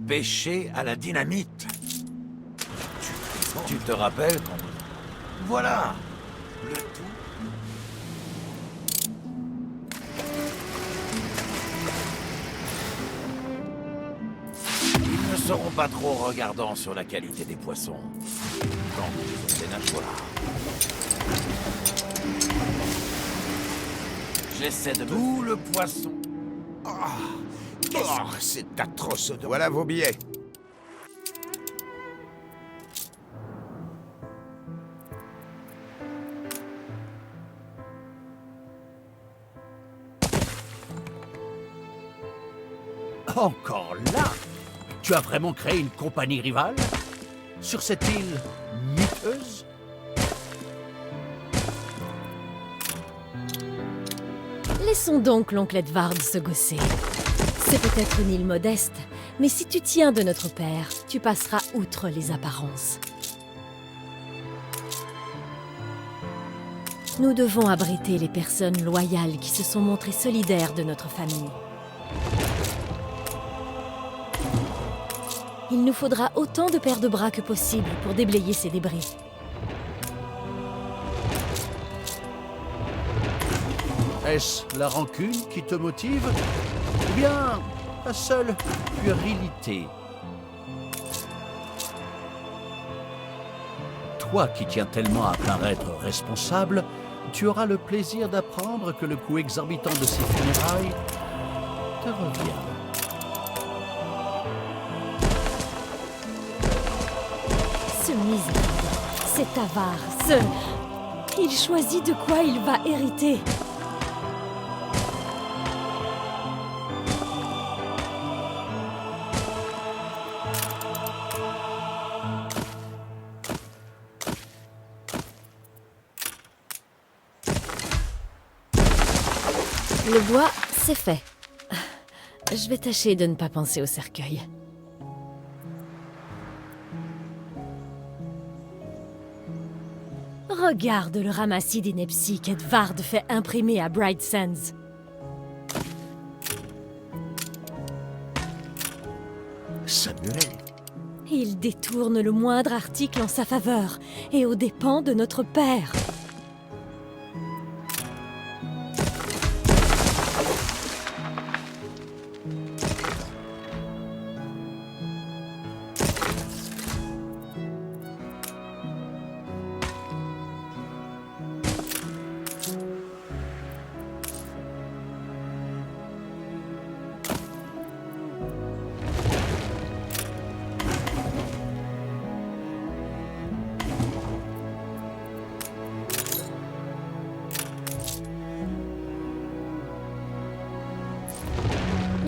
pêcher à la dynamite. Tu te rappelles quand... Voilà. Le tout. Ils ne seront pas trop regardants sur la qualité des poissons. Quand ils ont des nageoires. J'essaie de... Tout le poisson. Oh, c'est atroce. Voilà vos billets. Encore là? Tu as vraiment créé une compagnie rivale? Sur cette île miteuse? Laissons donc l'oncle Edvard se gausser. C'est peut-être une île modeste, mais si tu tiens de notre père, tu passeras outre les apparences. Nous devons abriter les personnes loyales qui se sont montrées solidaires de notre famille. Il nous faudra autant de paires de bras que possible pour déblayer ces débris. Est-ce la rancune qui te motive? Ou bien la seule puérilité? Toi qui tiens tellement à paraître responsable, tu auras le plaisir d'apprendre que le coût exorbitant de ces funérailles te revient. Ce misérable, cet avare, Il choisit de quoi il va hériter. Le bois, c'est fait. Je vais tâcher de ne pas penser au cercueil. Regarde le ramassis d'inepties qu'Edvard fait imprimer à Bright Sands. Samuel, Il détourne le moindre article en sa faveur, et aux dépens de notre père.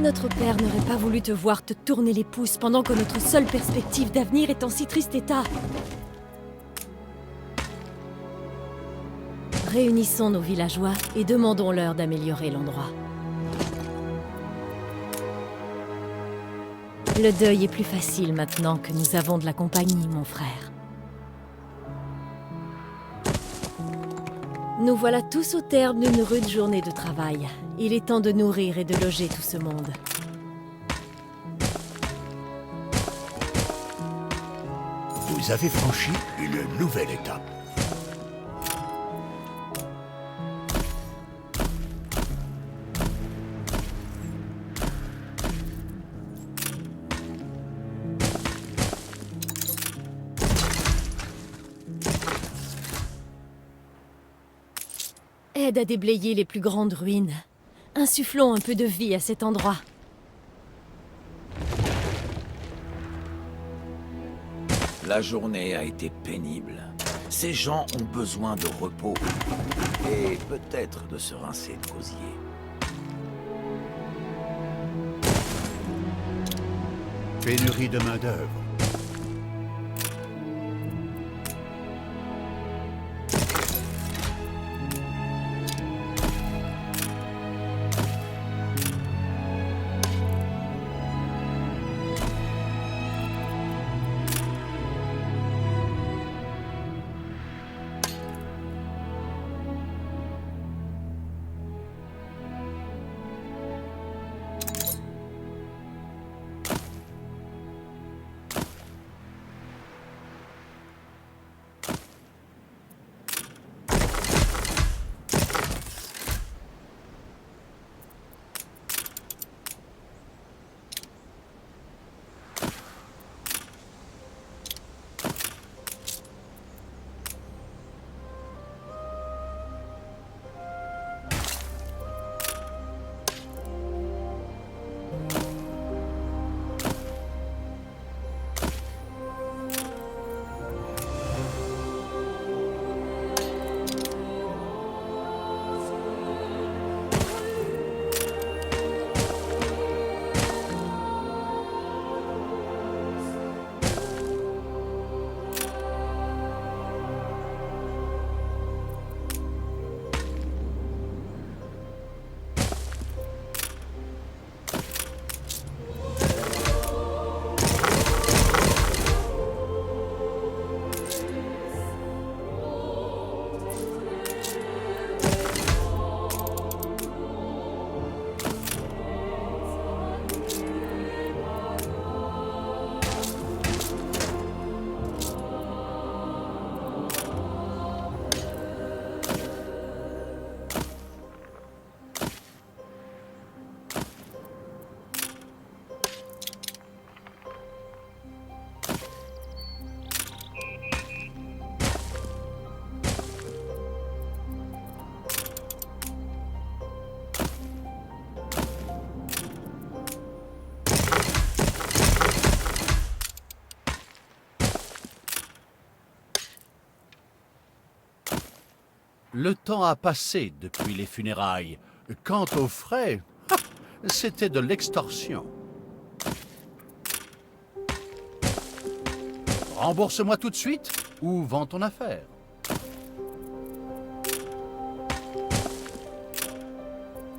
Notre père n'aurait pas voulu te voir te tourner les pouces pendant que notre seule perspective d'avenir est en si triste état. Réunissons nos villageois et demandons-leur d'améliorer l'endroit. Le deuil est plus facile maintenant que nous avons de la compagnie, mon frère. Nous voilà tous au terme d'une rude journée de travail. Il est temps de nourrir et de loger tout ce monde. vous avez franchi une nouvelle étape. Aide à déblayer les plus grandes ruines. Insufflons un peu de vie à cet endroit. La journée a été pénible. Ces gens ont besoin de repos. Et peut-être de se rincer de gosier. Pénurie de main-d'œuvre. Le temps a passé depuis les funérailles. Quant aux frais, c'était de l'extorsion. Rembourse-moi tout de suite ou vends ton affaire.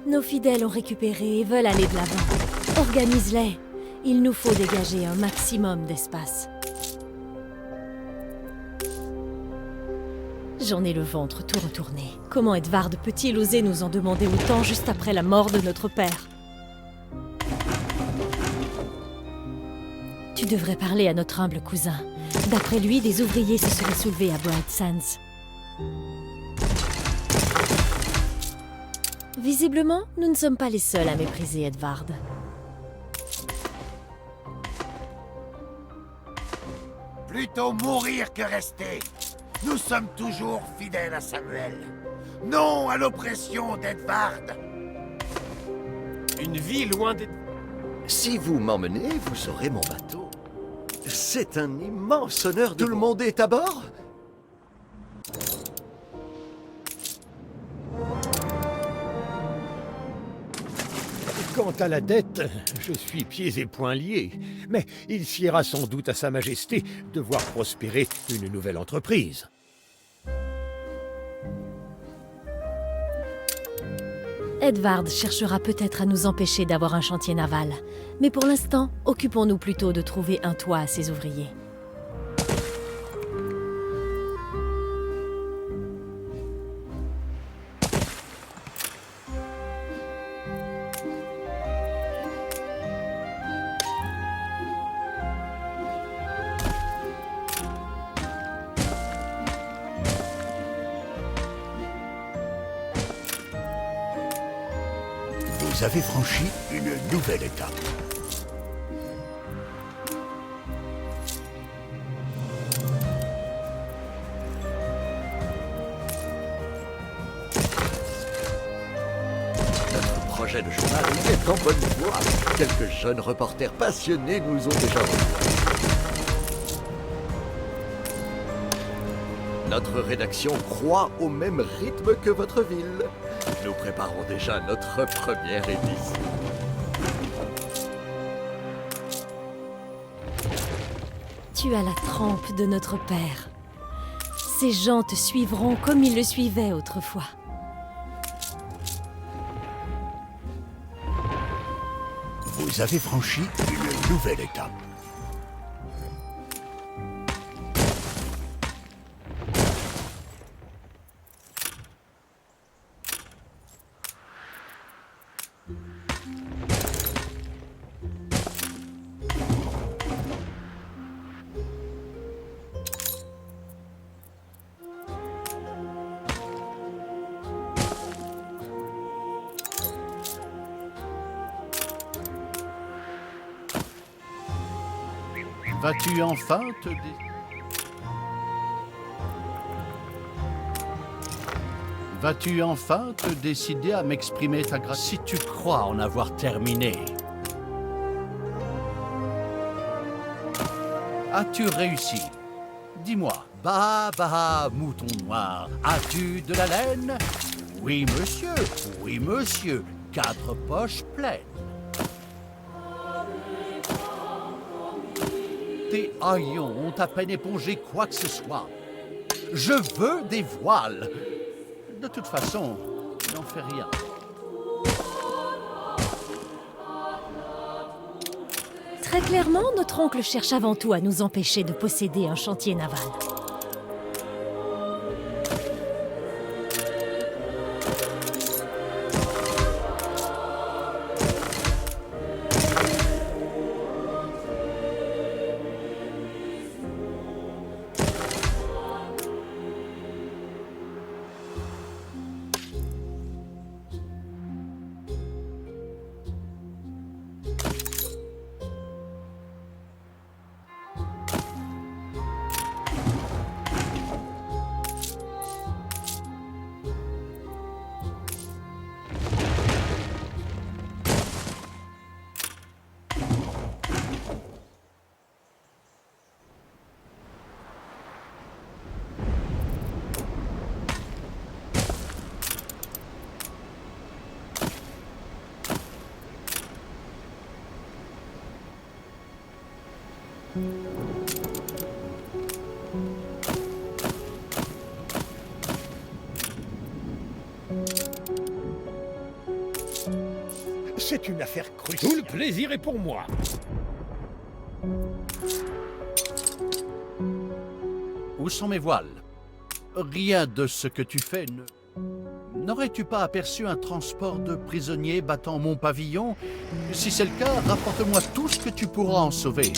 Nos fidèles ont récupéré et veulent aller de l'avant. Organise-les. Il nous faut dégager un maximum d'espace. J'en ai le ventre tout retourné. Comment Edvard peut-il oser nous en demander autant juste après la mort de notre père? Tu devrais parler à notre humble cousin. D'après lui, des ouvriers se seraient soulevés à Bright Sands. Visiblement, nous ne sommes pas les seuls à mépriser Edvard. Plutôt mourir que rester. Nous sommes toujours fidèles à Samuel. Non à l'oppression d'Edvard. Une vie loin des... Si vous m'emmenez, vous aurez mon bateau. C'est un immense honneur de... Tout le monde est à bord? Quant à la dette, je suis pieds et poings liés. Mais il siera sans doute à Sa Majesté de voir prospérer une nouvelle entreprise. Edvard cherchera peut-être à nous empêcher d'avoir un chantier naval. Mais pour l'instant, occupons-nous plutôt de trouver un toit à ses ouvriers. Vous avez franchi une nouvelle étape. Notre projet de journal est en bonne voie. Quelques jeunes reporters passionnés nous ont déjà rejoints. Notre rédaction croît au même rythme que votre ville. Nous préparons déjà notre première édition. Tu as la trempe de notre père. Ces gens te suivront comme ils le suivaient autrefois. Vous avez franchi une nouvelle étape. Vas-tu enfin te... Vas-tu enfin te décider à m'exprimer ta grâce? Si tu crois en avoir terminé, as-tu réussi? Dis-moi, bah, mouton noir, as-tu de la laine? Oui, monsieur, 4 poches pleines. Tes haillons ont à peine épongé quoi que ce soit. Je veux des voiles. De toute façon, n'en fais rien. Très clairement, notre oncle cherche avant tout à nous empêcher de posséder un chantier naval. C'est une affaire cruciale. Tout le plaisir est pour moi. Où sont mes voiles? Rien de ce que tu fais ne... N'aurais-tu pas aperçu un transport de prisonniers battant mon pavillon? Si c'est le cas, rapporte-moi tout ce que tu pourras en sauver.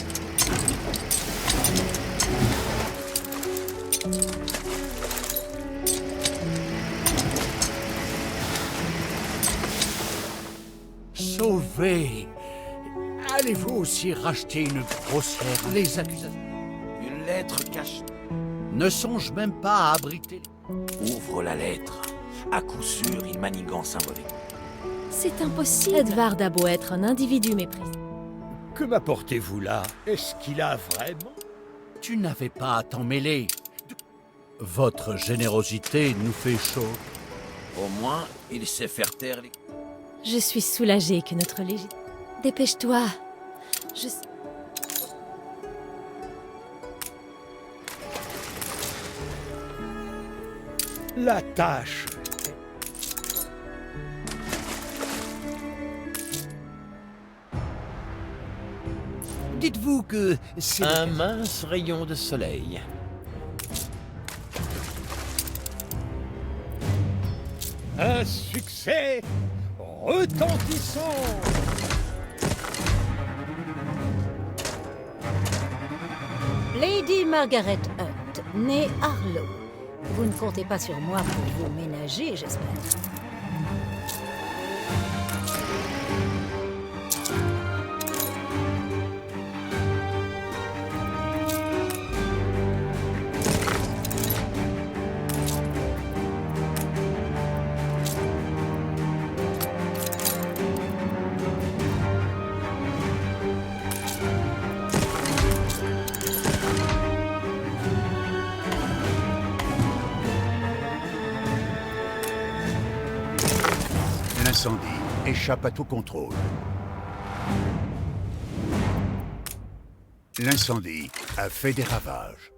Sauver? Allez-vous aussi racheter une grossière? Les accusations Une lettre cachée. ne songent même pas à abriter... Ouvre la lettre. À coup sûr, il manigance un mauvais. C'est impossible. Edvard a beau être un individu méprisé. Que m'apportez-vous là? Est-ce qu'il a vraiment? Tu n'avais pas à t'en mêler. Votre générosité nous fait chaud. Au moins, il sait faire taire les... Je suis soulagée que notre légitime... Dépêche-toi. Je... La tâche. Dites-vous que c'est un mince rayon de soleil. Un succès retentissant. Lady Margaret Hunt, née Harlow. Vous ne comptez pas sur moi pour vous ménager, j'espère. L'incendie échappe à tout contrôle. L'incendie a fait des ravages.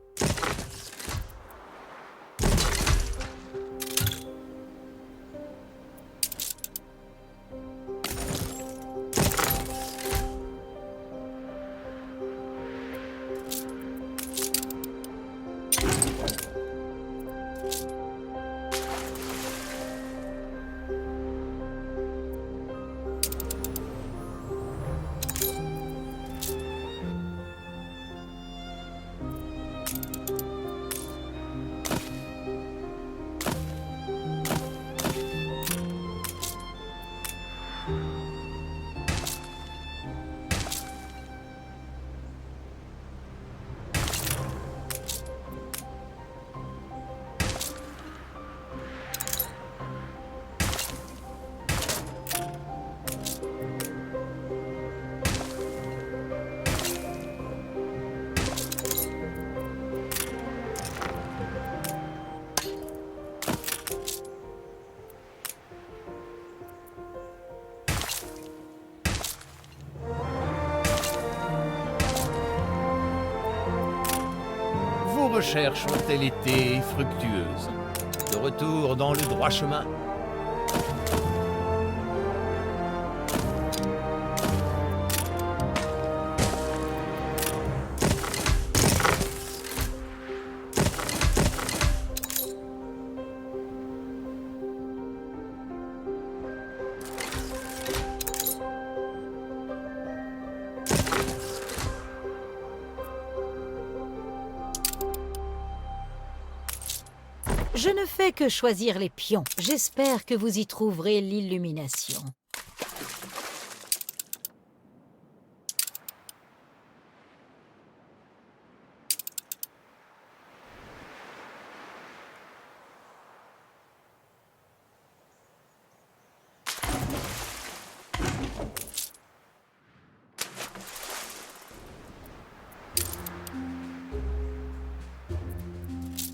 Vos recherches ont-elles été fructueuses? De retour dans le droit chemin? Je ne fais que choisir les pions. J'espère que vous y trouverez l'illumination.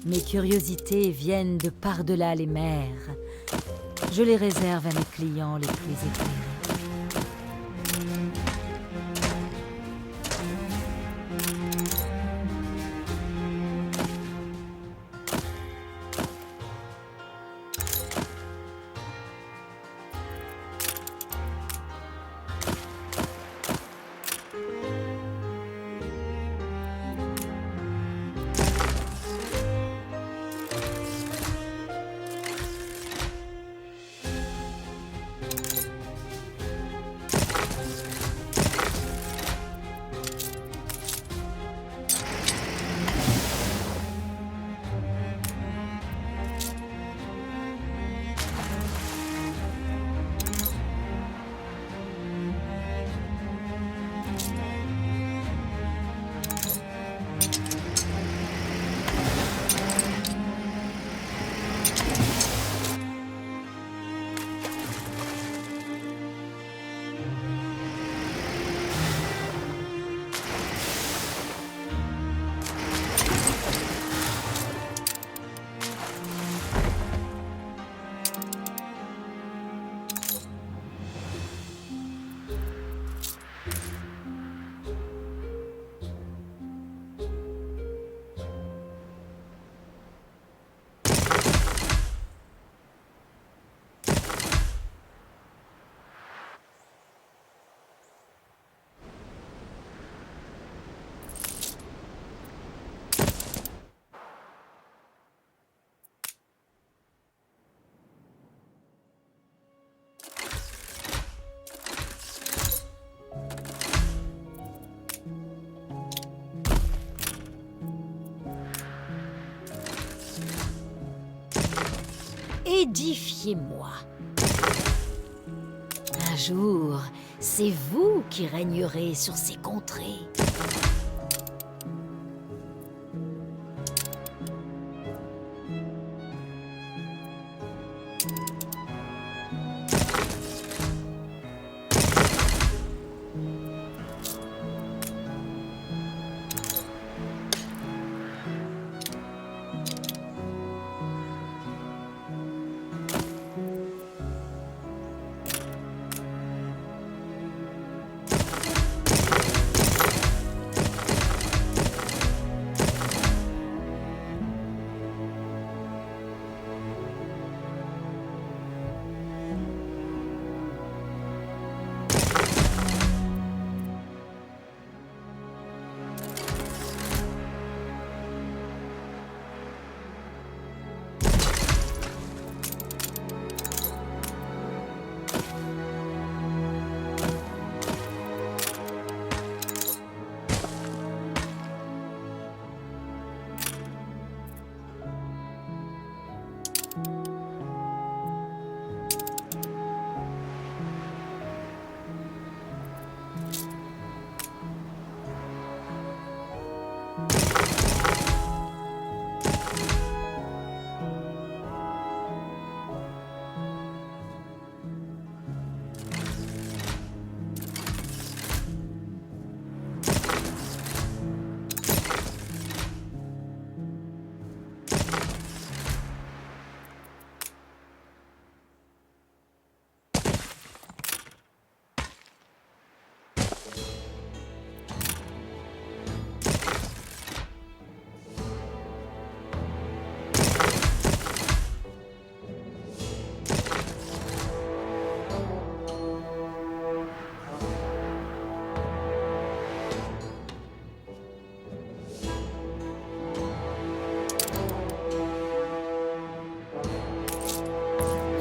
Mes curiosités viennent de par-delà les mers. Je les réserve à mes clients les plus éclairés. édifiez-moi. Un jour, c'est vous qui régnerez sur ces contrées.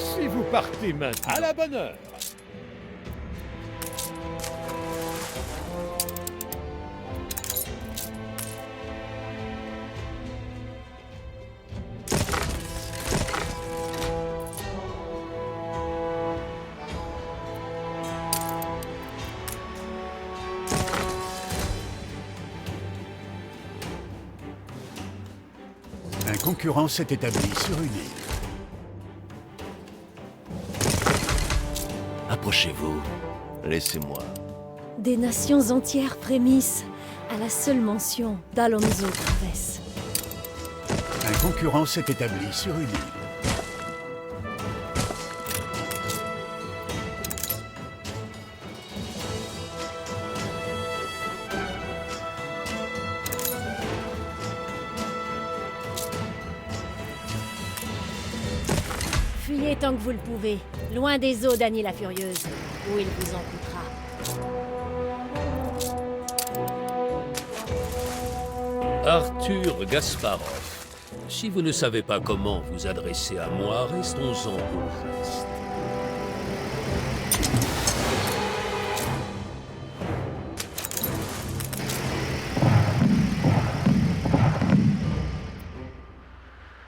Si vous partez maintenant... À la bonne heure. Un concurrent s'est établi sur une île. Approchez-vous. Laissez-moi. Des nations entières frémissent à la seule mention d'Alonso Traves. Un concurrent s'est établi sur une île. Fuyez tant que vous le pouvez, loin des eaux d'Annie la Furieuse, où il vous en coûtera. Arthur Gasparov. Si vous ne savez pas comment vous adresser à moi, restons-en au geste.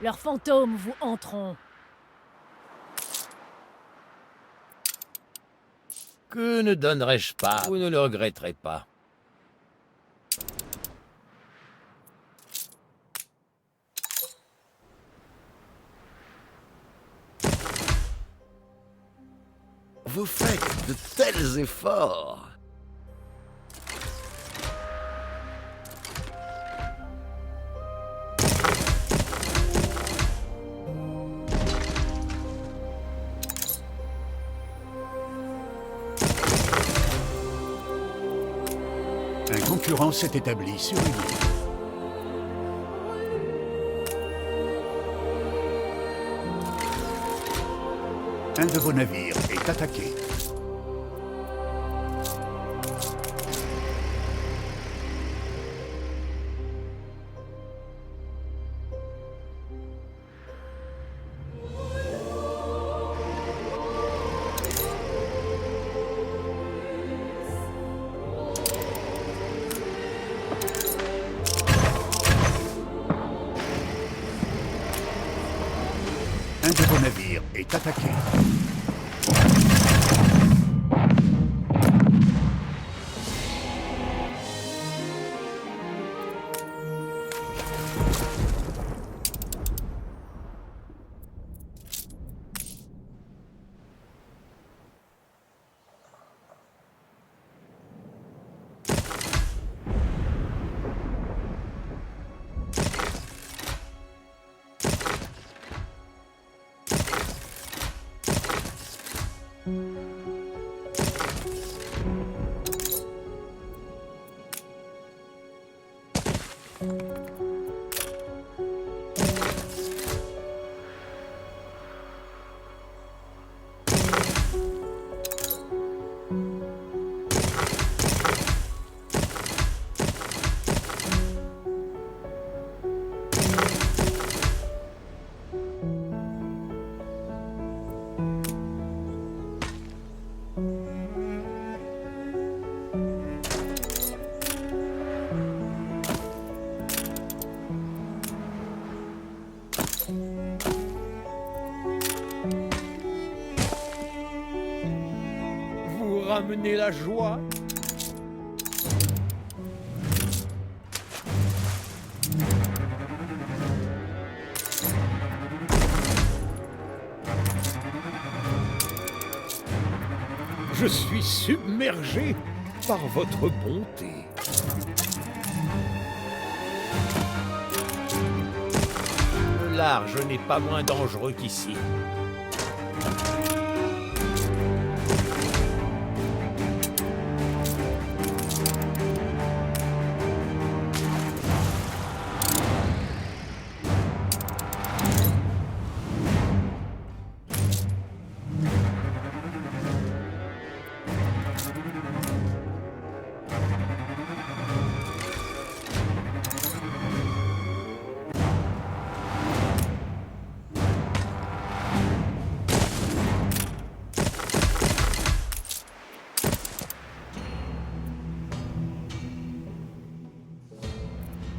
Leurs fantômes vous hanteront. Que ne donnerais-je pas? Vous ne le regretterez pas. Vous faites de tels efforts. Un concurrent s'est établi sur une île. Un de vos navires est attaqué. Un de vos navires est attaqué. Vous ramenez la joie? Je suis submergé par votre bonté. Le large n'est pas moins dangereux qu'ici.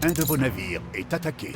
Un de vos navires est attaqué.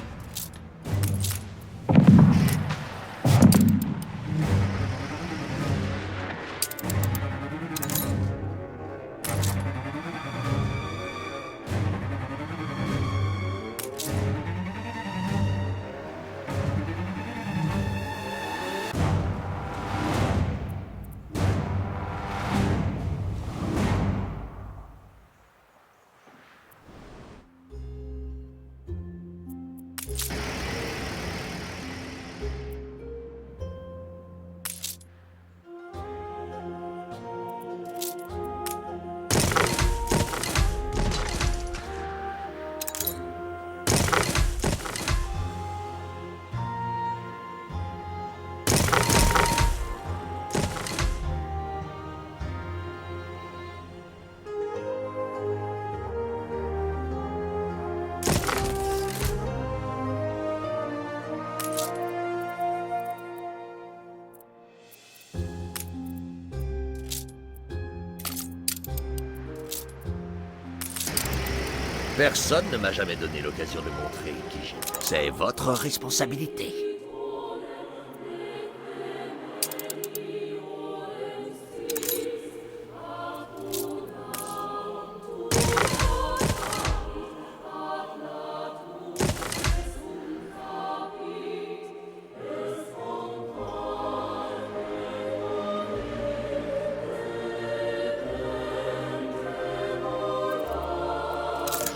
Personne ne m'a jamais donné l'occasion de montrer qui j'étais. C'est votre responsabilité.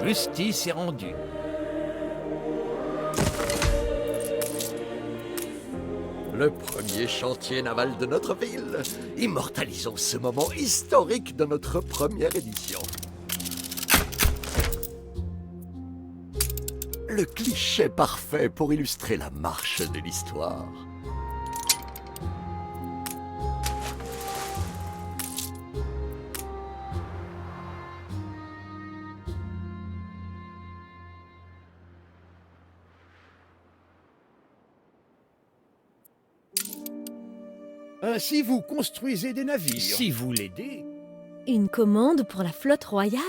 Justice est rendue. Le premier chantier naval de notre ville. Immortalisons ce moment historique de notre première édition. Le cliché parfait pour illustrer la marche de l'histoire. Ainsi vous construisez des navires. Si vous l'aidez. Une commande pour la flotte royale?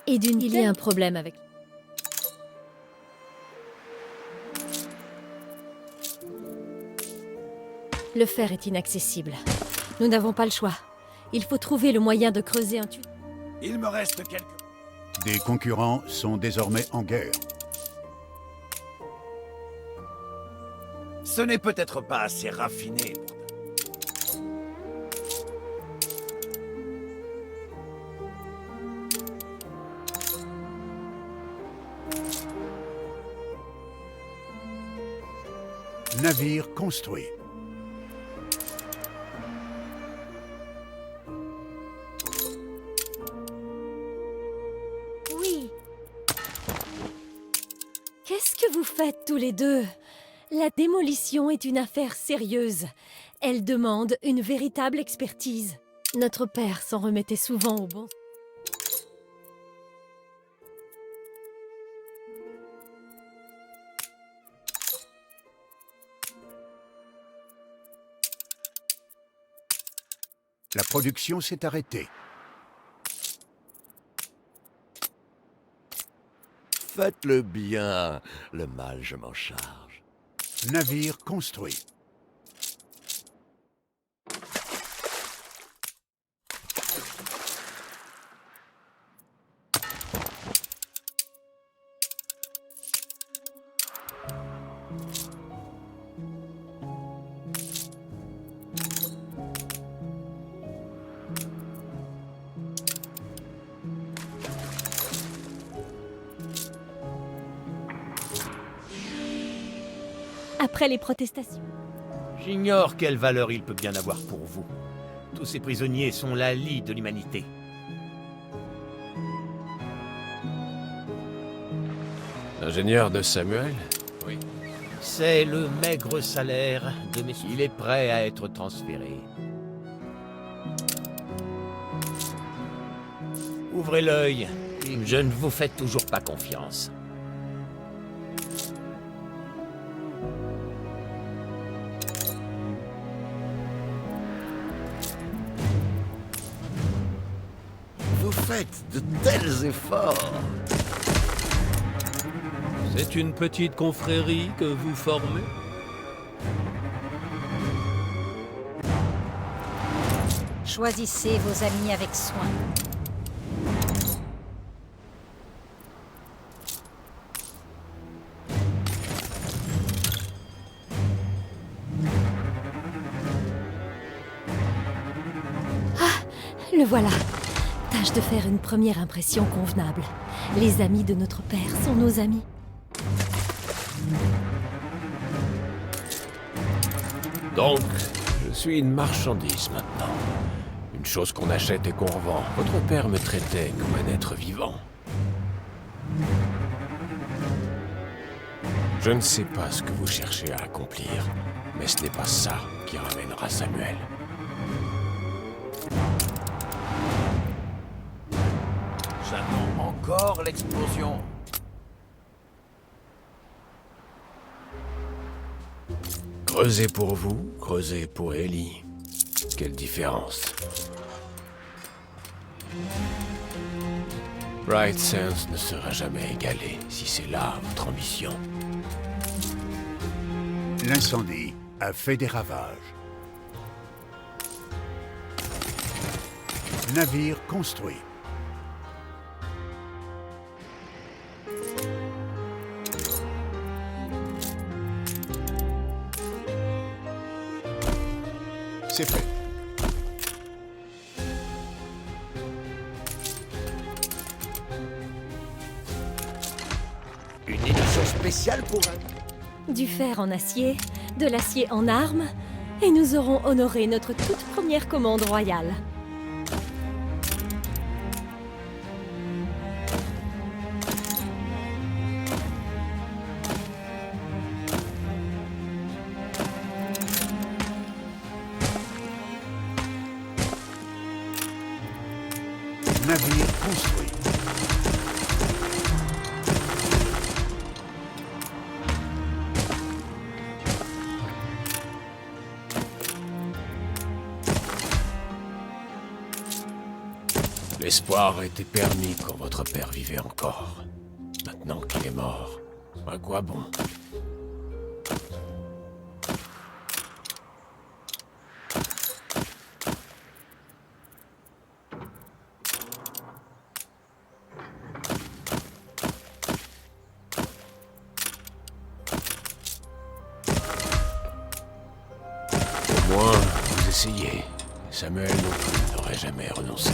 Et d'une... Il y a un problème avec... Le fer est inaccessible. Nous n'avons pas le choix. Il faut trouver le moyen de creuser un tunnel. Il me reste quelques... Des concurrents sont désormais en guerre. Ce n'est peut-être pas assez raffiné pour... Navire construit. Oui. Qu'est-ce que vous faites tous les deux? La démolition est une affaire sérieuse. Elle demande une véritable expertise. Notre père s'en remettait souvent au bon. La production s'est arrêtée. Faites-le bien. Le mal, je m'en charge. Navire construit. Après les protestations. J'ignore quelle valeur il peut bien avoir pour vous. Tous ces prisonniers sont la lie de l'humanité. L'ingénieur de Samuel? Oui. C'est le maigre salaire de mes... Il est prêt à être transféré. Ouvrez l'œil. Je ne vous fais toujours pas confiance. Vous faites de tels efforts. C'est une petite confrérie que vous formez? Choisissez vos amis avec soin. Le voilà. Tâche de faire une première impression convenable. Les amis de notre père sont nos amis. Donc, je suis une marchandise maintenant. Une chose qu'on achète et qu'on revend. Votre père me traitait comme un être vivant. Je ne sais pas ce que vous cherchez à accomplir, mais ce n'est pas ça qui ramènera Samuel. J'attends encore l'explosion. Creusez pour vous, creusez pour Ellie. Quelle différence. Bright Sands ne sera jamais égalé si c'est là votre ambition. L'incendie a fait des ravages. Navire construit. C'est fait. Une édition spéciale pour un... Du fer en acier, de l'acier en armes, et nous aurons honoré notre toute première commande royale. Navire construit. L'espoir était permis quand votre père vivait encore. Maintenant qu'il est mort, à quoi bon? essayé. Samuel non plus n'aurait jamais renoncé.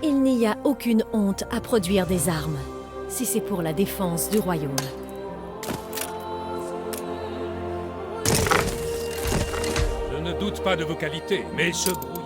Il n'y a aucune honte à produire des armes, si c'est pour la défense du royaume. Je ne doute pas de vos qualités, mais ce brouillard...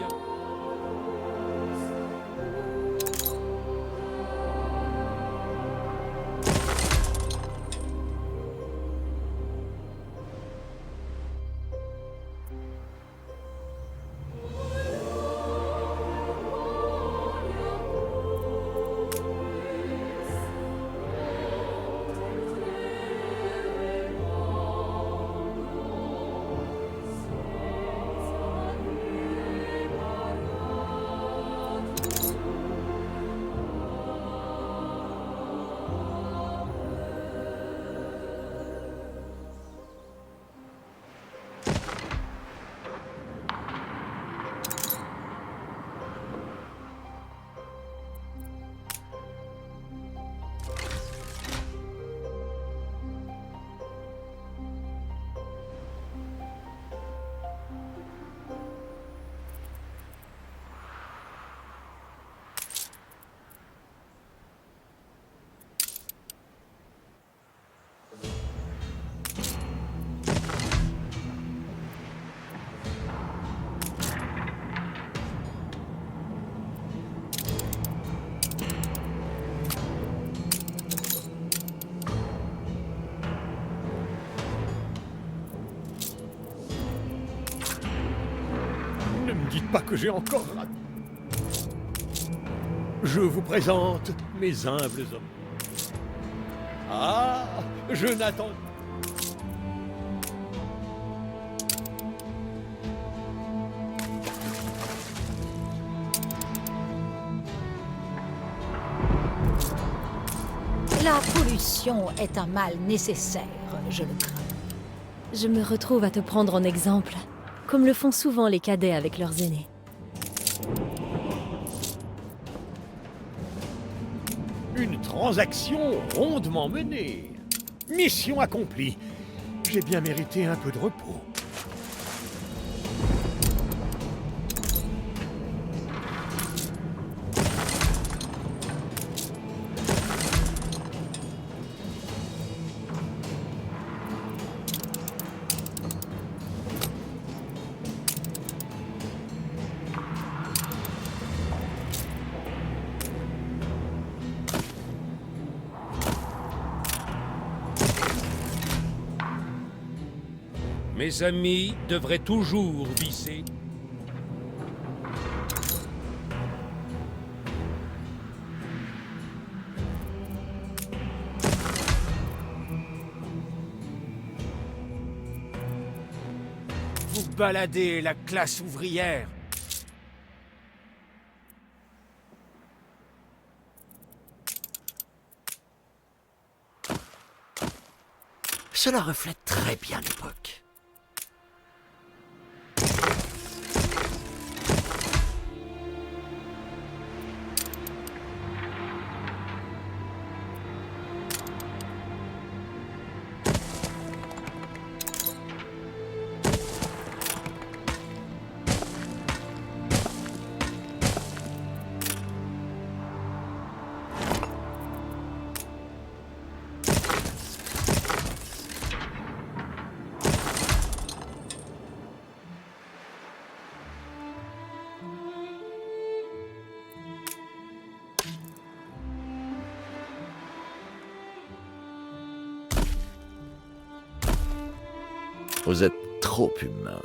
Ne me dites pas que j'ai encore raté. Je vous présente mes humbles hommes. Ah, je n'attends... La pollution est un mal nécessaire, je le crains. Je me retrouve à te prendre en exemple, comme le font souvent les cadets avec leurs aînés. Une transaction rondement menée. Mission accomplie. J'ai bien mérité un peu de repos. Mes amis devraient toujours viser... Vous baladez la classe ouvrière. Cela reflète très bien l'époque. Vous êtes trop humain.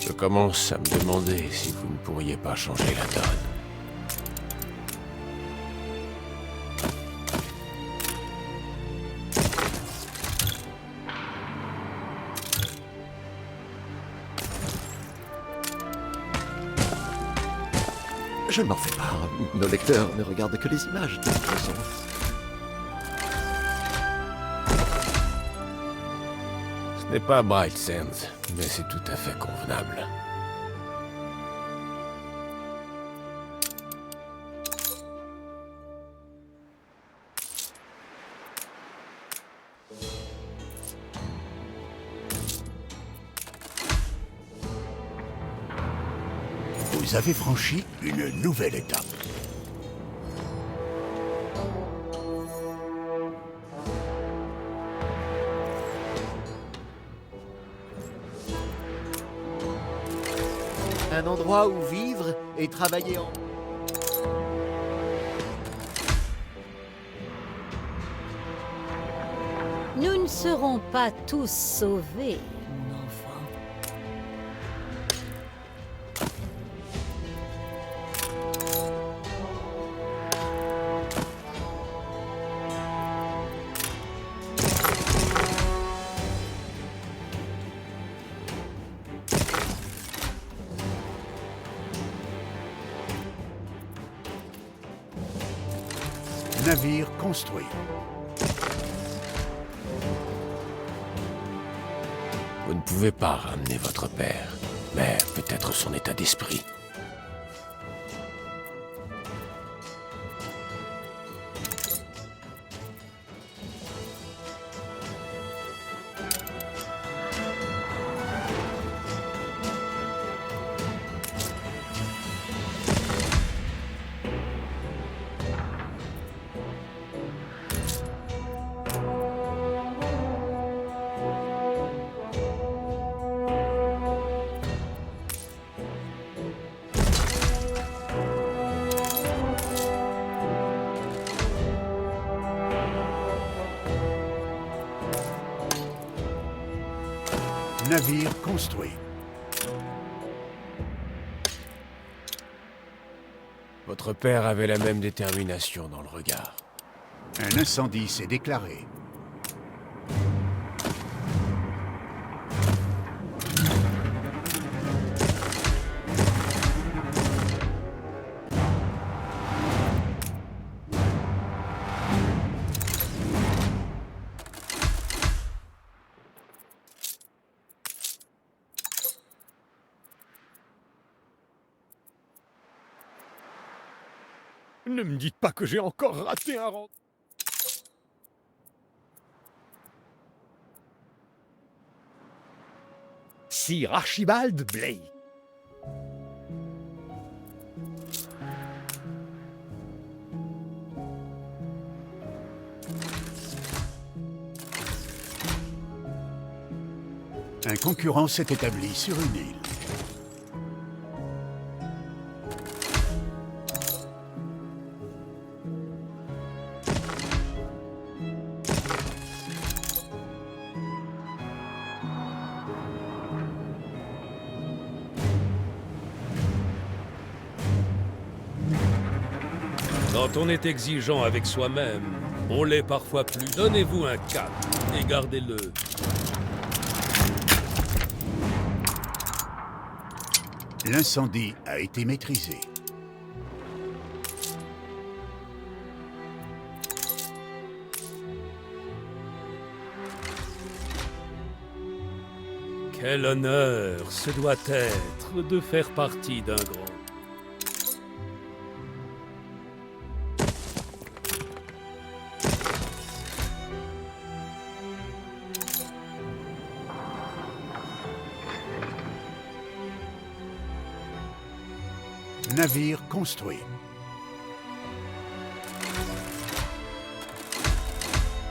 Je commence à me demander si vous ne pourriez pas changer la donne. Je ne m'en fais pas. Nos lecteurs ne regardent que les images de toute façon. Ce n'est pas Bright Sands, mais c'est tout à fait convenable. Vous avez franchi une nouvelle étape. Un endroit où vivre et travailler en... Nous ne serons pas tous sauvés, mon enfant. Navire construit. Vous ne pouvez pas ramener votre père, mais peut-être son état d'esprit. Navire construit. Votre père avait la même détermination dans le regard. Un incendie s'est déclaré. Ne me dites pas que j'ai encore raté un rang. Sir Archibald Blake. Un concurrent s'est établi sur une île. Quand on est exigeant avec soi-même, on l'est parfois plus. Donnez-vous un cap et gardez-le. L'incendie a été maîtrisé. Quel honneur ce doit être de faire partie d'un grand. Navire construit.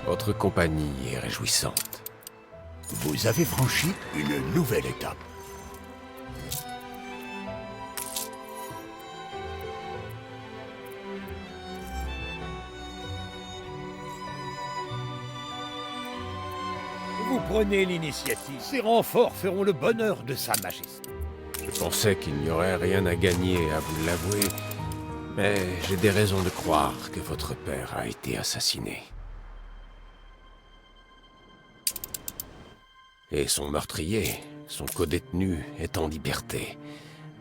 Votre compagnie est réjouissante. Vous avez franchi une nouvelle étape. Vous prenez l'initiative. Ces renforts feront le bonheur de Sa Majesté. Je pensais qu'il n'y aurait rien à gagner à vous l'avouer, mais j'ai des raisons de croire que votre père a été assassiné. Et son meurtrier, son codétenu, est en liberté.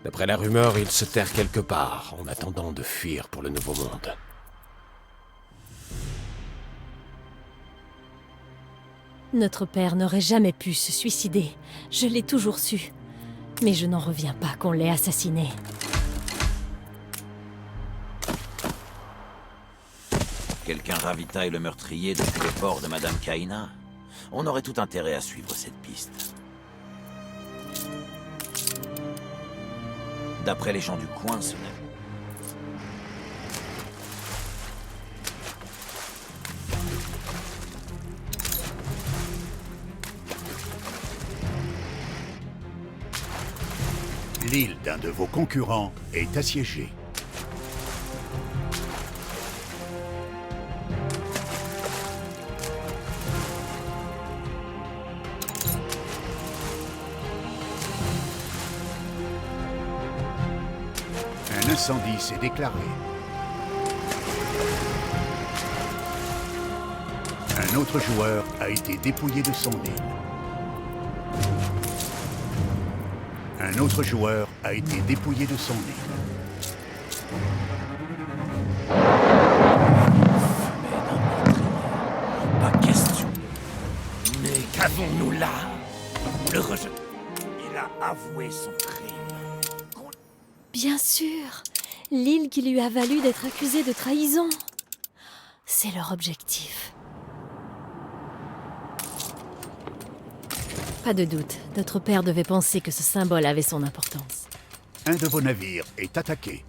D'après la rumeur, il se terre quelque part, en attendant de fuir pour le Nouveau Monde. Notre père n'aurait jamais pu se suicider. Je l'ai toujours su. Mais je n'en reviens pas qu'on l'ait assassiné. Quelqu'un ravitaille le meurtrier depuis le port de Madame Kaina. On aurait tout intérêt à suivre cette piste. D'après les gens du coin, ce n'est... L'île d'un de vos concurrents est assiégée. Un incendie s'est déclaré. Un autre joueur a été dépouillé de son île. Un autre joueur a été dépouillé de son île. Pas question. Mais qu'avons-nous là? Le rejet. Il a avoué son crime. Bien sûr, l'île qui lui a valu d'être accusé de trahison. C'est leur objectif. Pas de doute, notre père devait penser que ce symbole avait son importance. Un de vos navires est attaqué.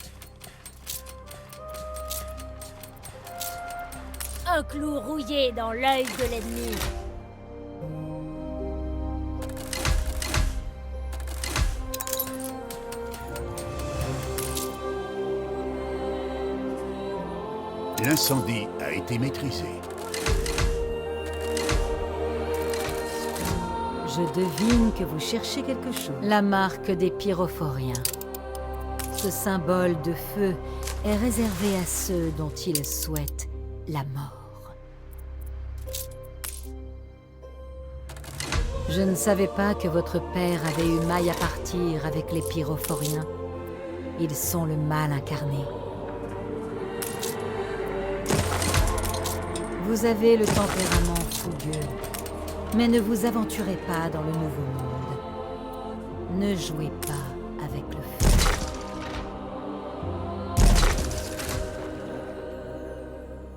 Un clou rouillé dans l'œil de l'ennemi. L'incendie a été maîtrisé. Je devine que vous cherchez quelque chose. La marque des pyrophoriens. Ce symbole de feu est réservé à ceux dont ils souhaitent la mort. Je ne savais pas que votre père avait eu maille à partir avec les pyrophoriens. Ils sont le mal incarné. Vous avez le tempérament fougueux, mais ne vous aventurez pas dans le Nouveau Monde. Ne jouez pas avec le feu.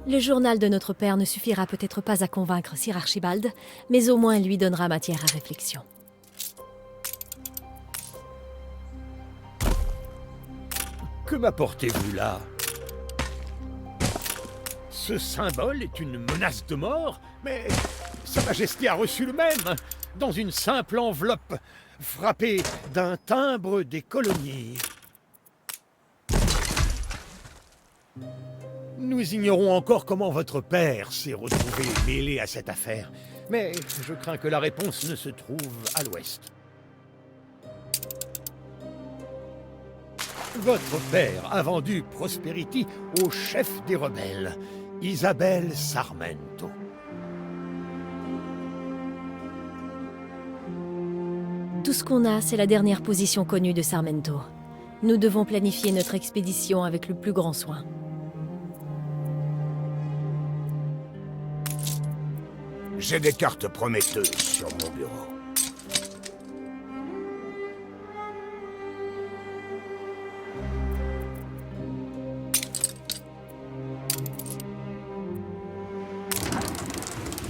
Le journal de notre père ne suffira peut-être pas à convaincre Sir Archibald, mais au moins lui donnera matière à réflexion. Que m'apportez-vous là? Ce symbole est une menace de mort, mais Sa Majesté a reçu le même, dans une simple enveloppe, frappée d'un timbre des colonies. Nous ignorons encore comment votre père s'est retrouvé mêlé à cette affaire, mais je crains que la réponse ne se trouve à l'ouest. Votre père a vendu Prosperity au chef des rebelles, Isabelle Sarmento. Tout ce qu'on a, c'est la dernière position connue de Sarmento. Nous devons planifier notre expédition avec le plus grand soin. J'ai des cartes prometteuses sur mon bureau.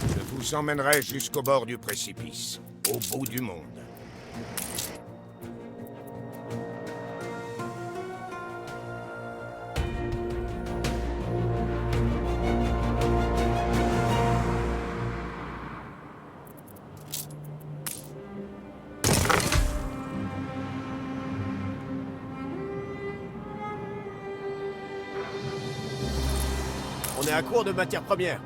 Je vous emmènerai jusqu'au bord du précipice, au bout du monde. On est à court de matières premières.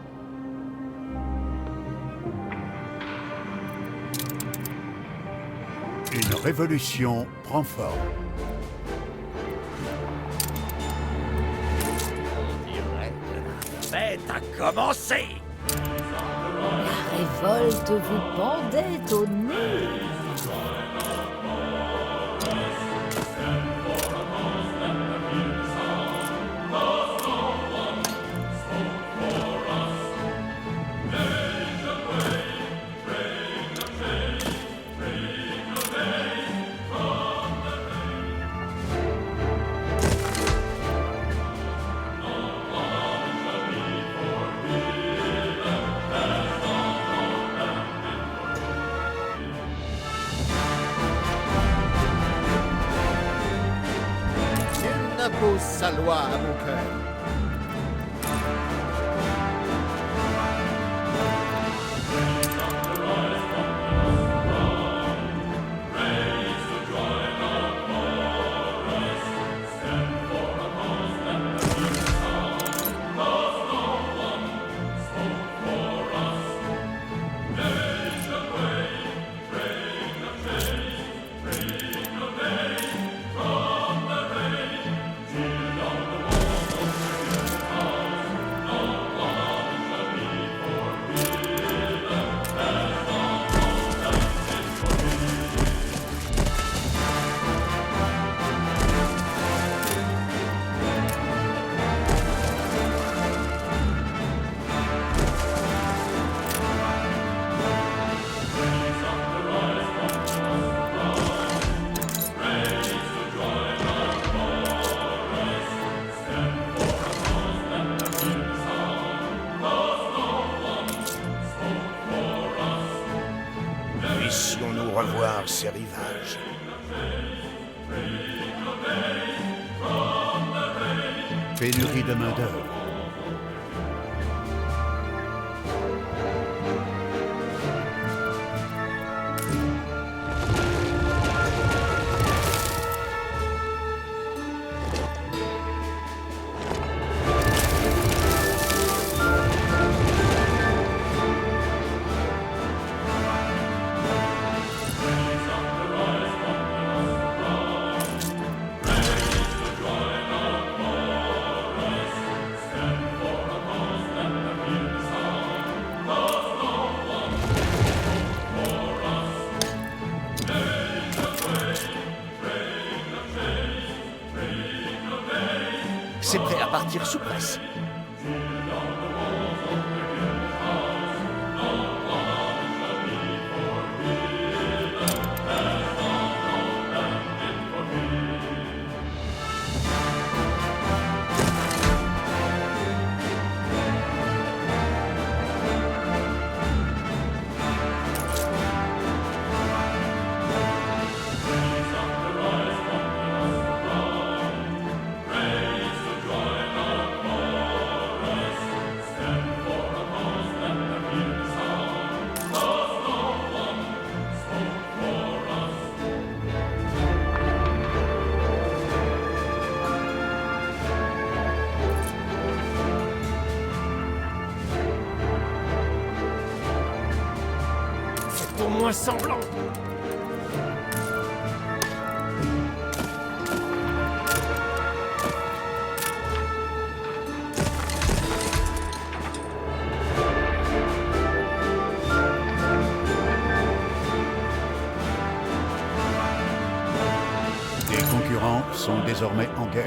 Une révolution prend forme. La fête a commencé! La révolte vous pendait au nez. impose sa loi à mon cœur. Puissions-nous revoir ces rivages. Pénurie de main-d'œuvre. C'est prêt à partir sous presse. Au moins semblant. Les concurrents sont désormais en guerre.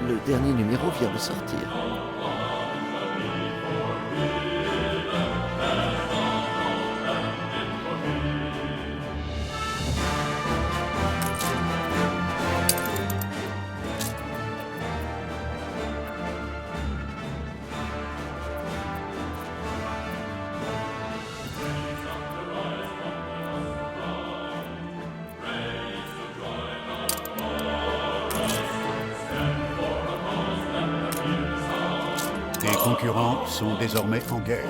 Le dernier numéro vient de sortir. Les concurrents sont désormais en guerre.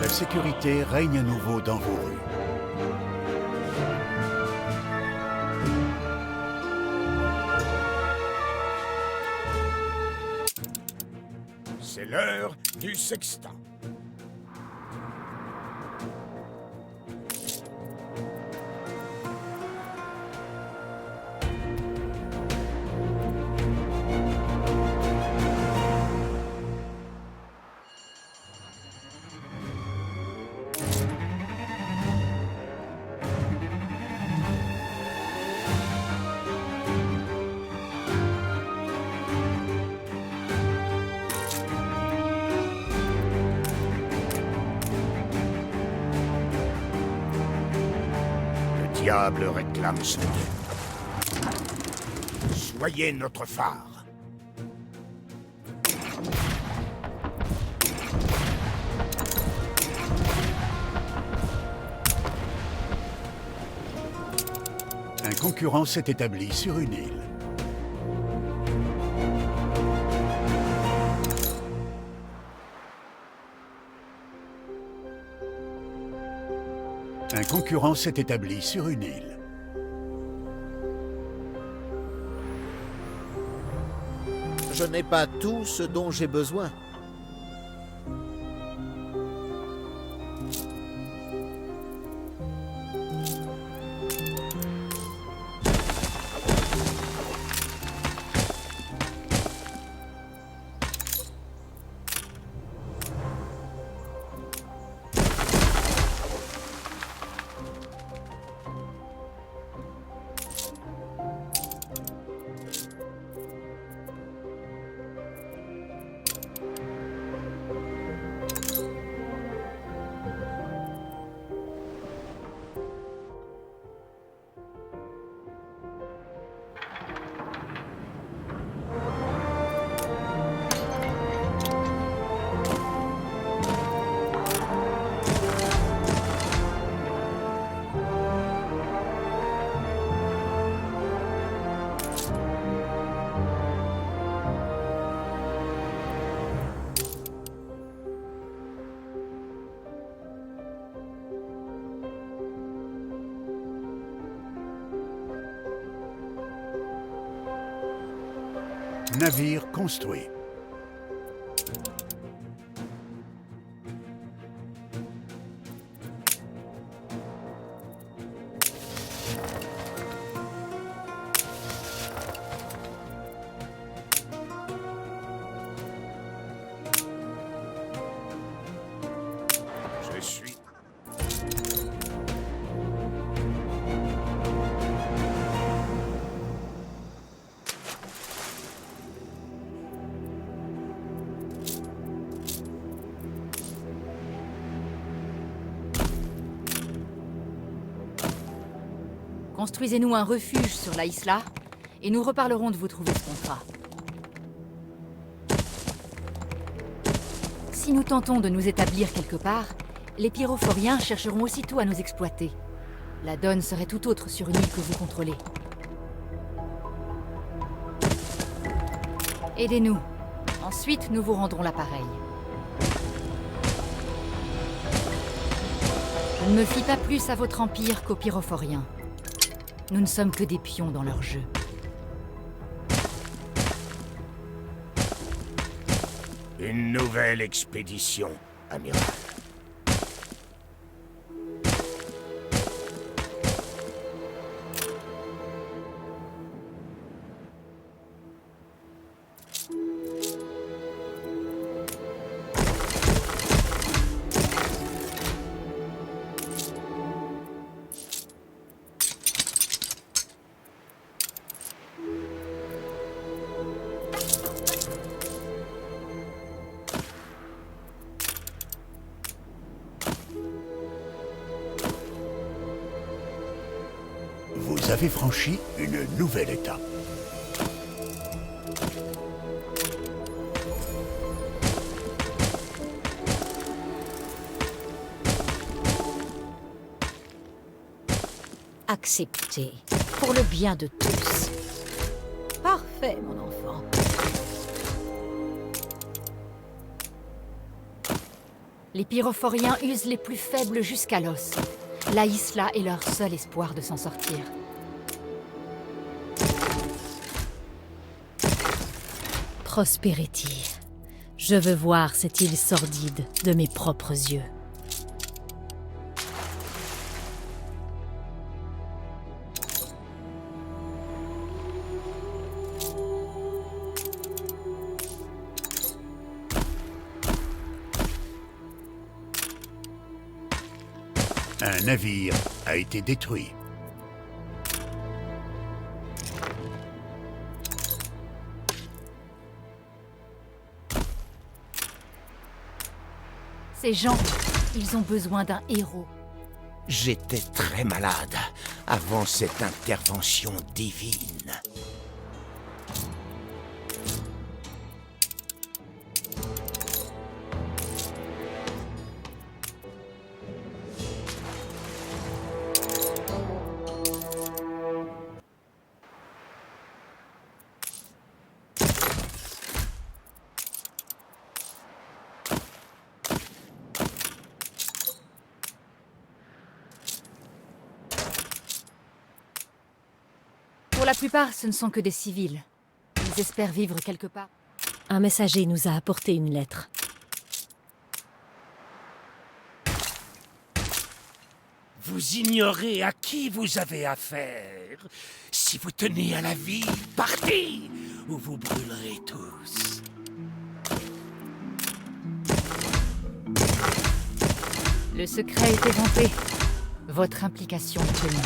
La sécurité règne à nouveau dans vos rues. C'est l'heure du sextant. diable réclame son dû. Soyez notre phare. Un concurrent s'est établi sur une île. Un concurrent s'est établi sur une île. Je n'ai pas tout ce dont j'ai besoin. Navire construit. Je suis... Construisez-nous un refuge sur la Isla, et nous reparlerons de vous trouver ce contrat. Si nous tentons de nous établir quelque part, les pyrophoriens chercheront aussitôt à nous exploiter. La donne serait tout autre sur une île que vous contrôlez. Aidez-nous. Ensuite, nous vous rendrons l'appareil. Je ne me fie pas plus à votre empire qu'aux pyrophoriens. Nous ne sommes que des pions dans leur jeu. Une nouvelle expédition, amiral. Vous avez franchi une nouvelle étape. Accepté, pour le bien de tous. Parfait, mon enfant. Les pyrophoriens usent les plus faibles jusqu'à l'os. La Isla est leur seul espoir de s'en sortir. Prosperity. Je veux voir cette île sordide de mes propres yeux. Un navire a été détruit. Ces gens, ils ont besoin d'un héros. J'étais très malade. avant cette intervention divine. Pour la plupart, ce ne sont que des civils. Ils espèrent vivre quelque part. Un messager nous a apporté une lettre. Vous ignorez à qui vous avez affaire. Si vous tenez à la vie, partez, ou vous brûlerez tous. Le secret est éventé. Votre implication est connue.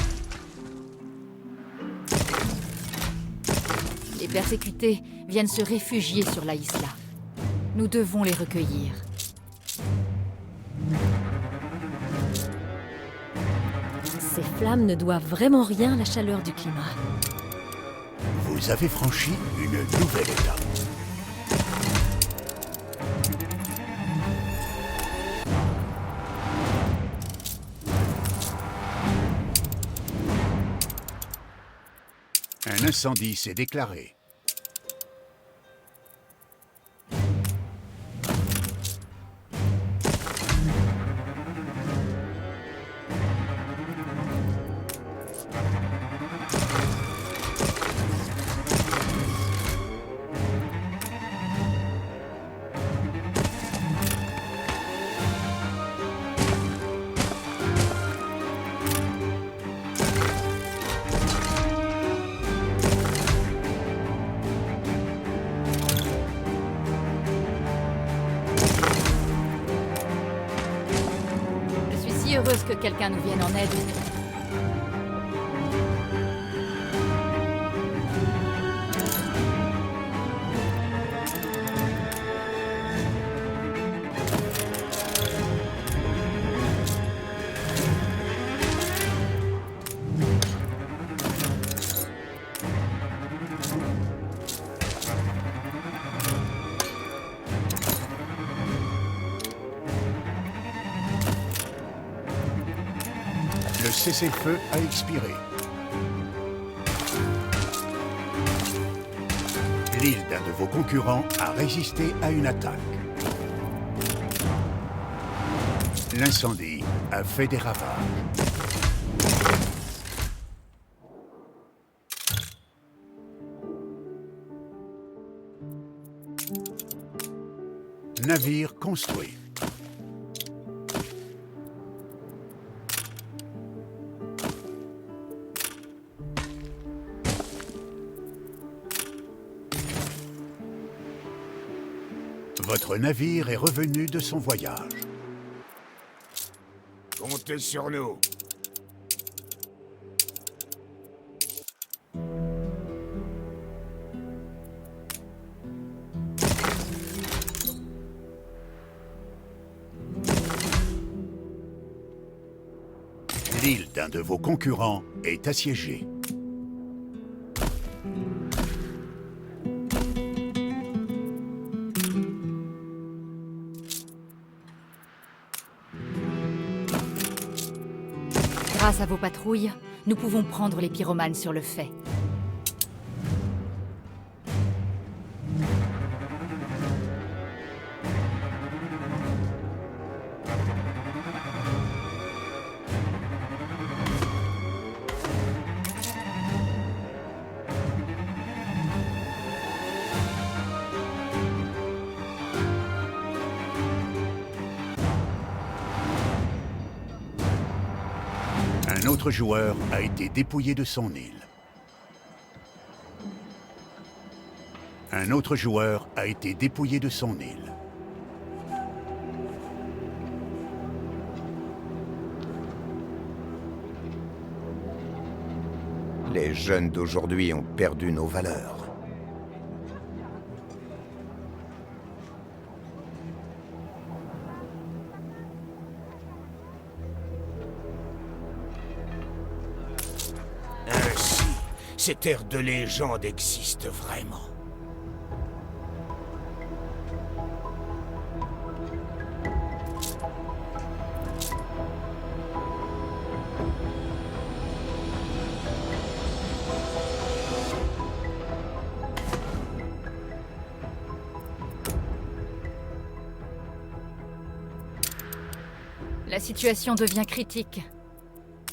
Les persécutés viennent se réfugier sur la Isla. Nous devons les recueillir. Ces flammes ne doivent vraiment rien à la chaleur du climat. Vous avez franchi une nouvelle étape. Un incendie s'est déclaré. Heureuse que quelqu'un nous vienne en aide. Le cessez-le-feu a expiré. L'île d'un de vos concurrents a résisté à une attaque. L'incendie a fait des ravages. Navire construit. Votre navire est revenu de son voyage. Comptez sur nous. L'île d'un de vos concurrents est assiégée. Grâce à vos patrouilles, nous pouvons prendre les pyromanes sur le fait. Un autre joueur a été dépouillé de son île. Un autre joueur a été dépouillé de son île. Les jeunes d'aujourd'hui ont perdu nos valeurs. ces terres de légende existent vraiment. La situation devient critique.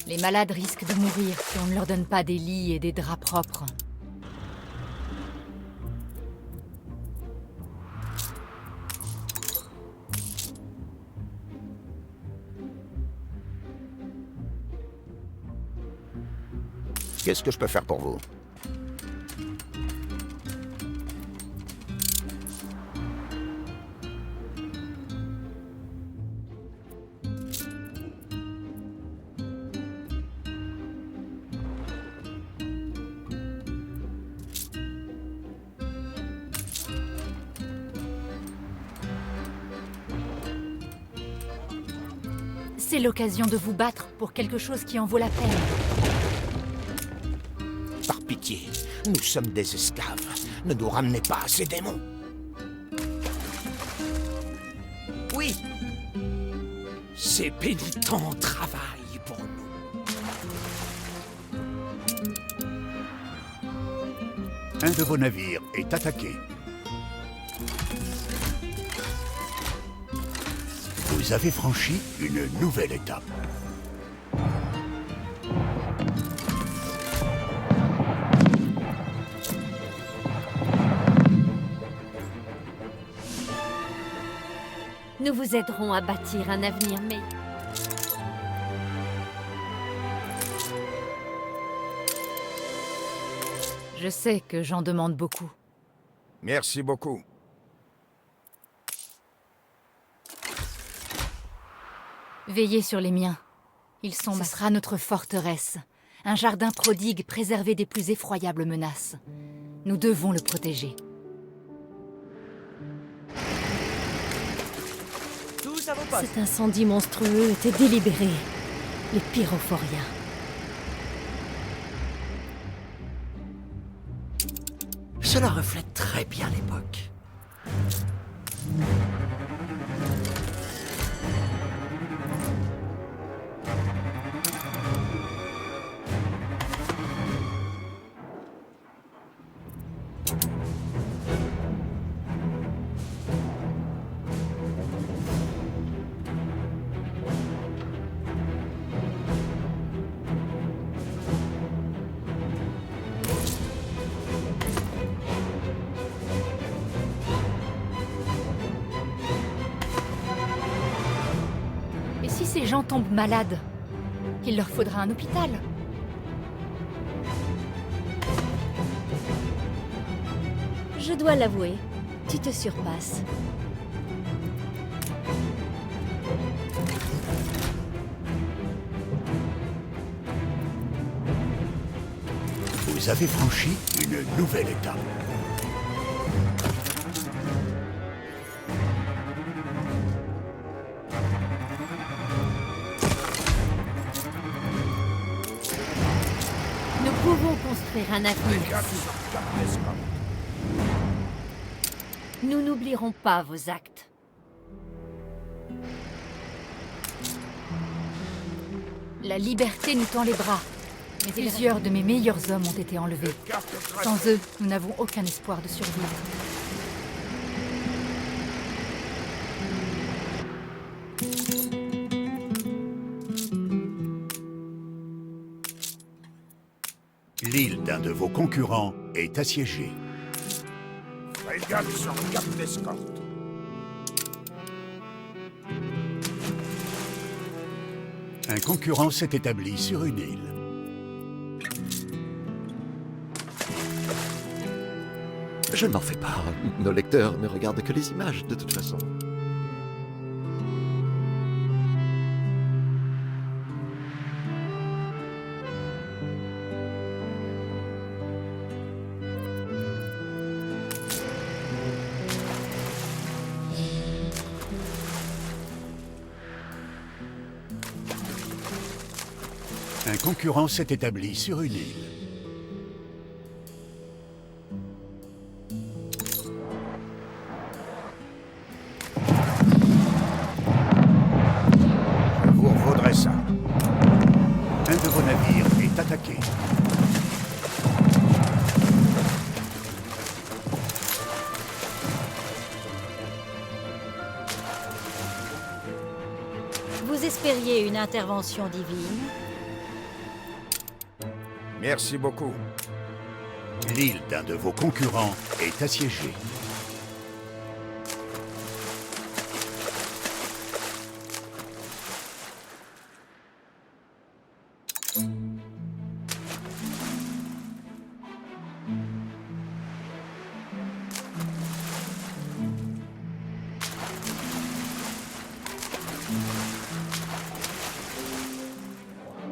Les malades risquent de mourir si on ne leur donne pas des lits et des draps propres. Qu'est-ce que je peux faire pour vous? C'est l'occasion de vous battre pour quelque chose qui en vaut la peine. Par pitié, nous sommes des esclaves. Ne nous ramenez pas à ces démons. Oui. Ces pénitents travaillent pour nous. Un de vos navires est attaqué. Vous avez franchi une nouvelle étape. Nous vous aiderons à bâtir un avenir meilleur. Je sais que j'en demande beaucoup. Merci beaucoup. Veillez sur les miens. Ils sont Ce sera notre forteresse. Un jardin prodigue préservé des plus effroyables menaces. Nous devons le protéger. Cet incendie monstrueux était délibéré. Les pyrophoriens. Cela reflète très bien l'époque. Et si ces gens tombent malades, il leur faudra un hôpital. Je dois l'avouer, tu te surpasses. Vous avez franchi une nouvelle étape. Nous pouvons construire un avenir ici. Nous n'oublierons pas vos actes. La liberté nous tend les bras. Mais plusieurs de mes meilleurs hommes ont été enlevés. Sans eux, nous n'avons aucun espoir de survivre. L'île d'un de vos concurrents est assiégée. Frégate sur cap d'escorte. Un concurrent s'est établi sur une île. Je n'en fais pas. Nos lecteurs ne regardent que les images, de toute façon. Un concurrent s'est établi sur une île. justifier une intervention divine? Merci beaucoup. L'île d'un de vos concurrents est assiégée.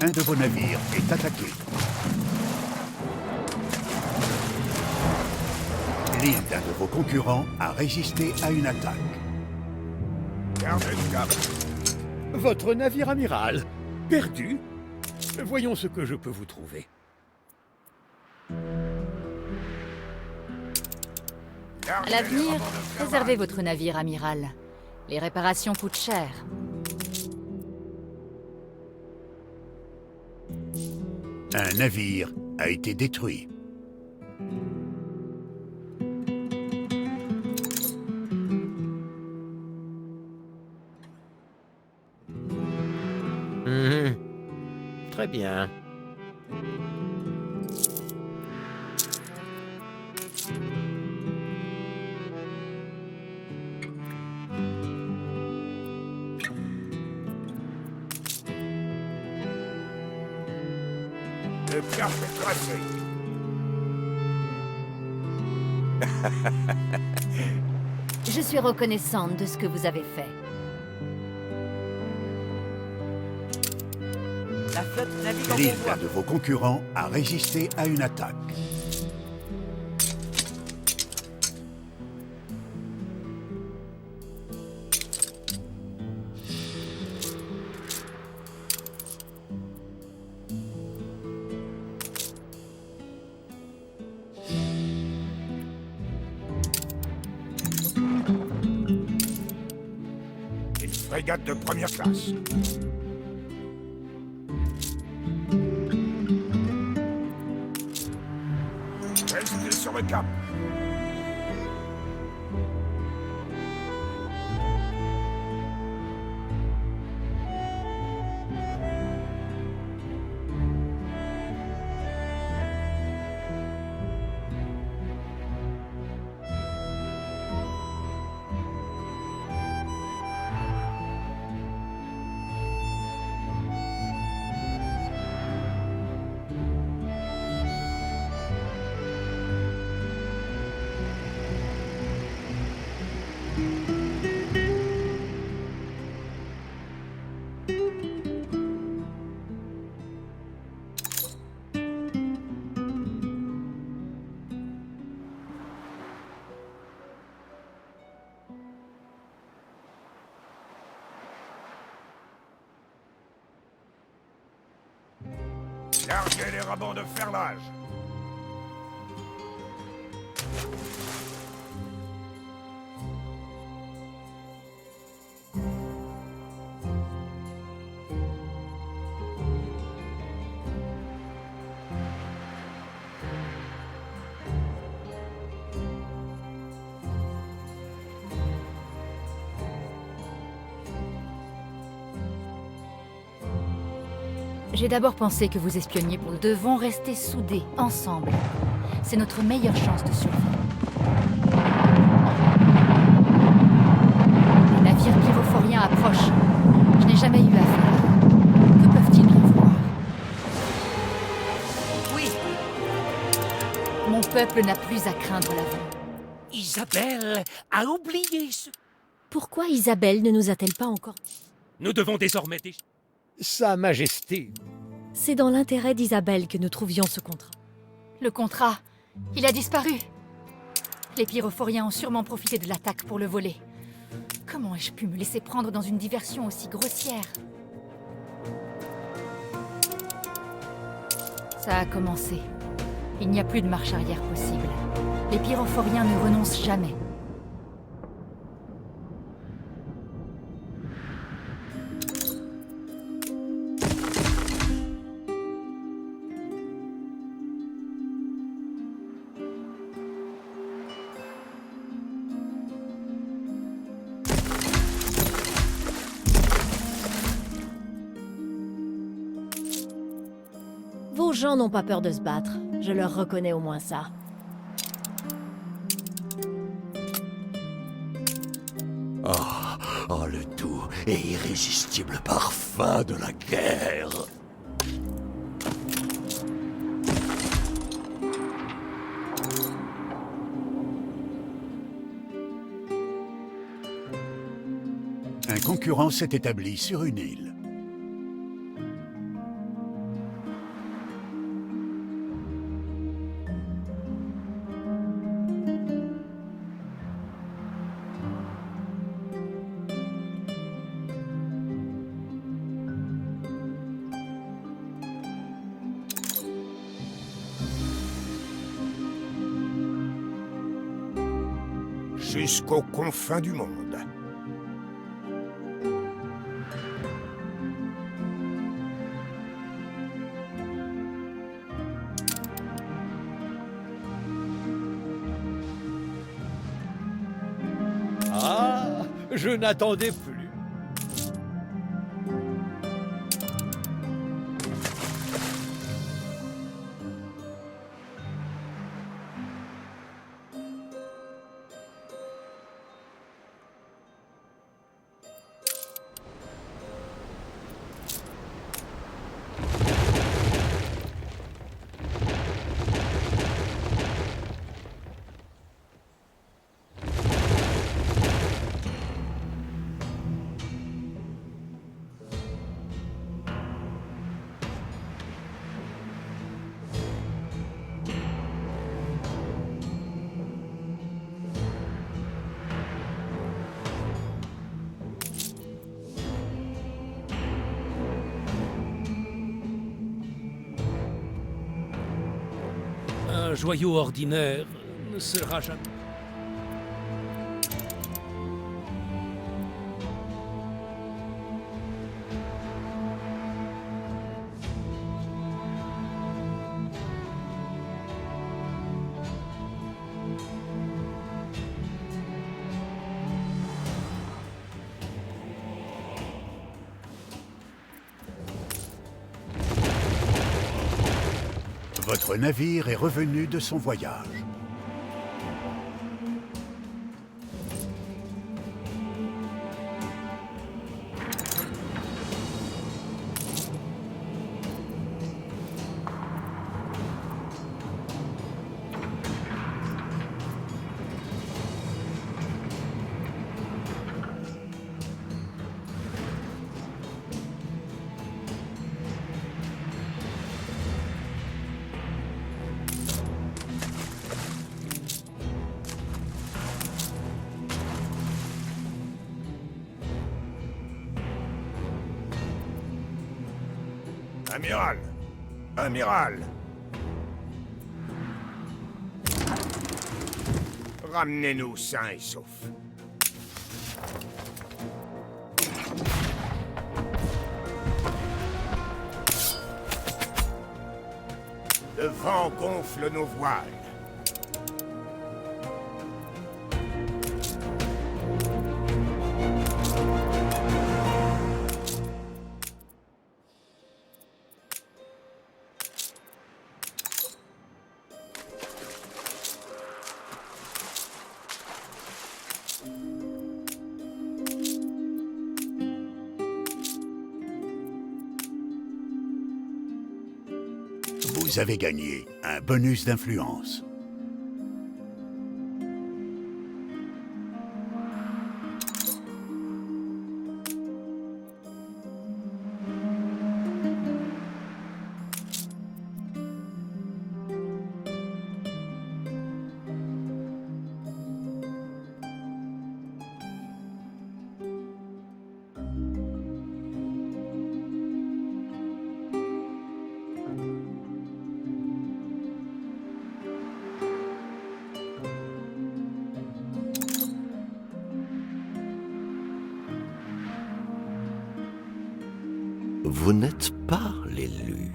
Un de vos navires est attaqué. L'île d'un de vos concurrents a résisté à une attaque. Gardez le cap. Votre navire amiral, perdu? Voyons ce que je peux vous trouver. À l'avenir, préservez votre navire, amiral. Les réparations coûtent cher. Un navire a été détruit. Très bien. Le cap est tracé. Je suis reconnaissante de ce que vous avez fait. La flotte navigue en L'île convoi. d'un de vos concurrents a résisté à une attaque. Une frégate de première classe. Restez sur le cap. Larguez les rabants de ferlage. J'ai d'abord pensé que vous espionniez pour... Nous devons rester soudés, ensemble. C'est notre meilleure chance de survie. Les navires pyrophoriens approchent. Je n'ai jamais eu affaire. Que peuvent-ils bien vouloir? Oui. Mon peuple n'a plus à craindre la vent. Isabelle a oublié ce... Pourquoi Isabelle ne nous a-t-elle pas encore... Nous devons désormais... Sa Majesté. C'est dans l'intérêt d'Isabelle que nous trouvions ce contrat. Le contrat, il a disparu. Les pyrophoriens ont sûrement profité de l'attaque pour le voler. Comment ai-je pu me laisser prendre dans une diversion aussi grossière? Ça a commencé. Il n'y a plus de marche arrière possible. Les pyrophoriens ne renoncent jamais. gens n'ont pas peur de se battre. Je leur reconnais au moins ça. Oh, le doux et irrésistible parfum de la guerre. Un concurrent s'est établi sur une île. Jusqu'aux confins du monde. Ah, je n'attendais plus. Un joyau ordinaire ne sera jamais... Votre navire est revenu de son voyage. Amiral! Amiral! Ramenez-nous sains et saufs. Le vent gonfle nos voiles. Vous avez gagné un bonus d'influence. Vous n'êtes pas l'élu.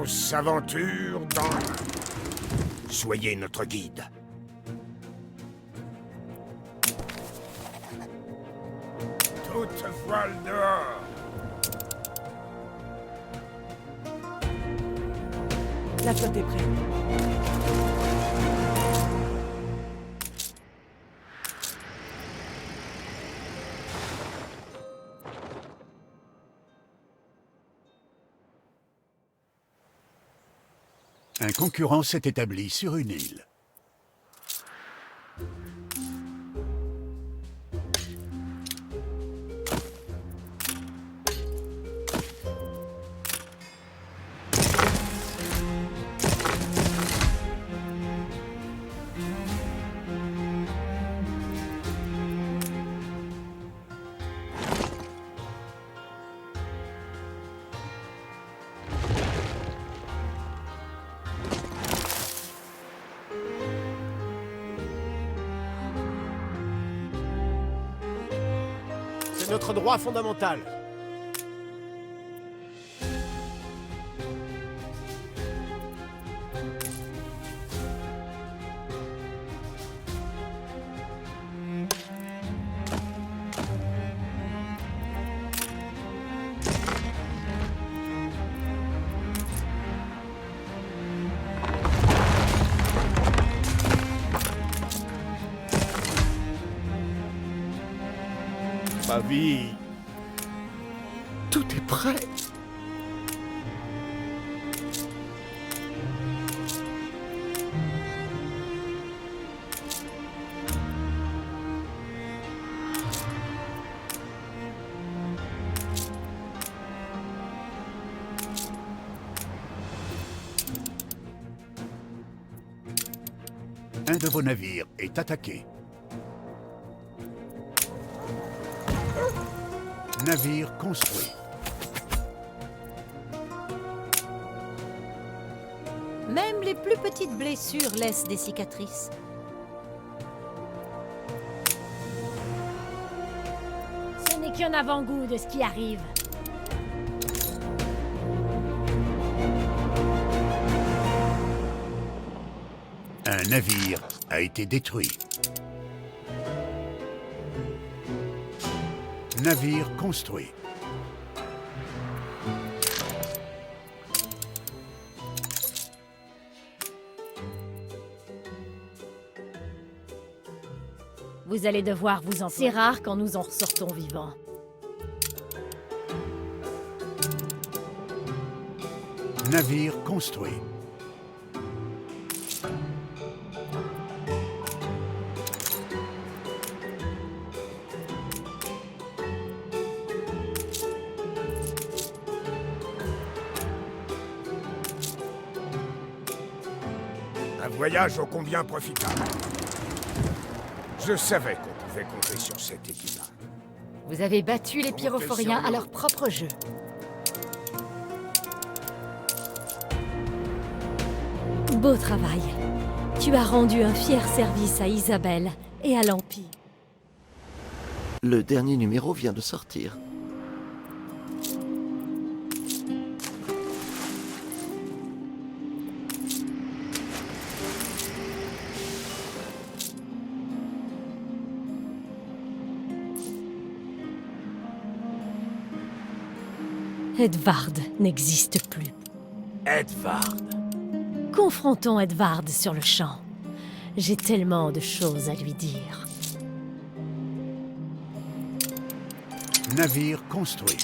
On s'aventure dans... Soyez notre guide. Toute voile dehors. La flotte est prête. Un concurrent s'est établi sur une île. C'est notre droit fondamental. Ma vie... Tout est prêt. Un de vos navires est attaqué. Navire construit. Même les plus petites blessures laissent des cicatrices. Ce n'est qu'un avant-goût de ce qui arrive. Un navire a été détruit. Navire construit. Vous allez devoir vous en... C'est rare quand nous en ressortons vivants. Navire construit. Un voyage ô combien profitable. Je savais qu'on pouvait compter sur cet équipage. Vous avez battu les pyrophoriens à leur propre jeu. Beau travail. Tu as rendu un fier service à Isabelle et à l'Empire. Le dernier numéro vient de sortir. Edvard n'existe plus. Edvard. Confrontons Edvard sur le champ. J'ai tellement de choses à lui dire. Navire construit.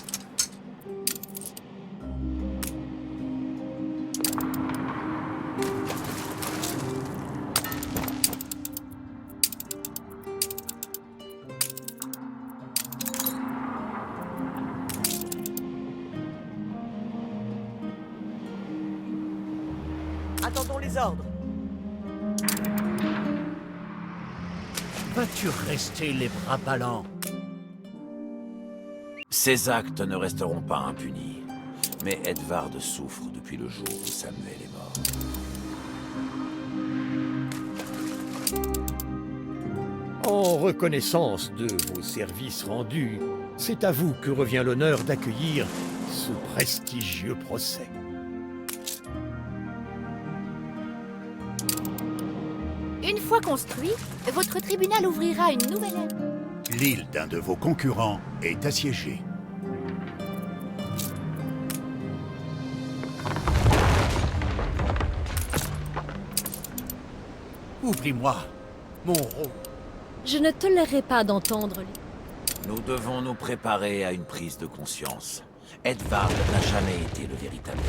Attendons les ordres. Vas-tu rester les bras ballants? Ces actes ne resteront pas impunis. Mais Edvard souffre depuis le jour où Samuel est mort. En reconnaissance de vos services rendus, c'est à vous que revient l'honneur d'accueillir ce prestigieux procès. Une fois construit, votre tribunal ouvrira une nouvelle ère. L'île d'un de vos concurrents est assiégée. Oublie-moi, mon rôle. Je ne tolérerai pas d'entendre les... Nous devons nous préparer à une prise de conscience. Edvard n'a jamais été le véritable.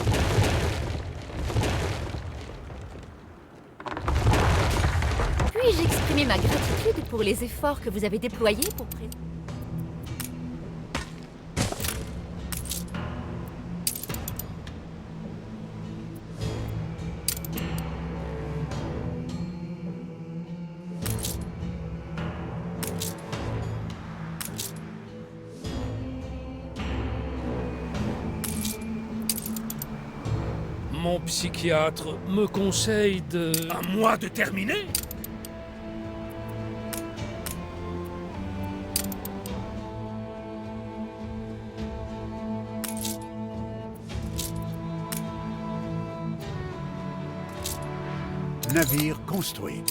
Puis-je exprimer ma gratitude pour les efforts que vous avez déployés pour présenter? Mon psychiatre me conseille de... À moi de terminer? Navire construit.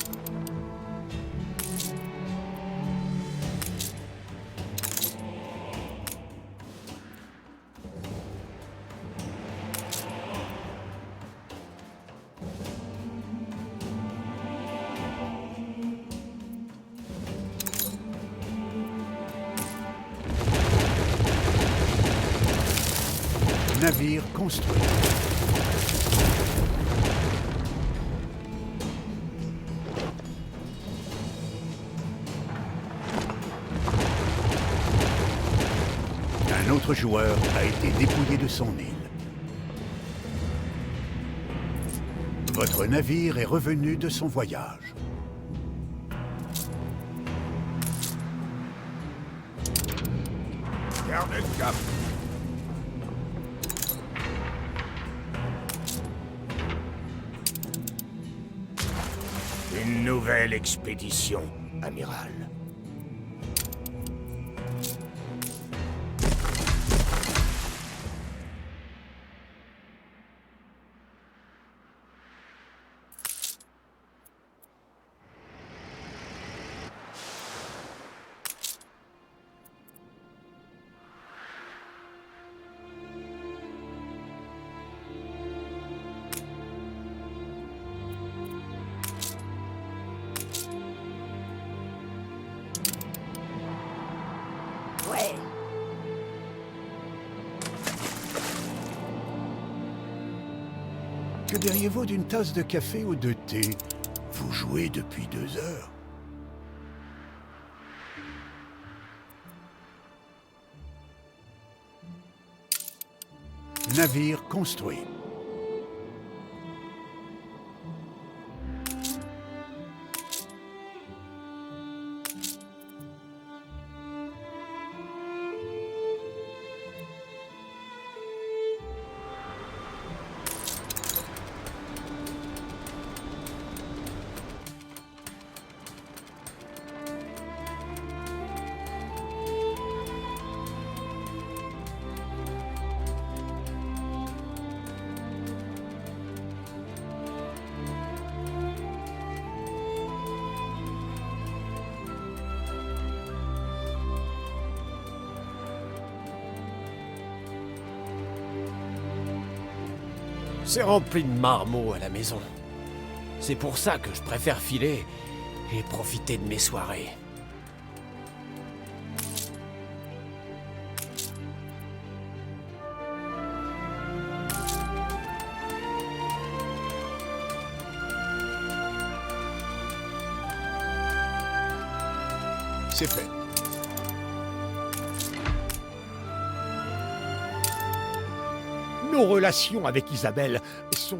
Navire construit. Un autre joueur a été dépouillé de son île. Votre navire est revenu de son voyage. Gardez le cap. Une nouvelle expédition, amiral. Ouais. Que diriez-vous d'une tasse de café ou de thé? Vous jouez depuis 2 heures. Navire construit. C'est rempli de marmots à la maison. C'est pour ça que je préfère filer et profiter de mes soirées. C'est fait. Nos relations avec Isabelle sont...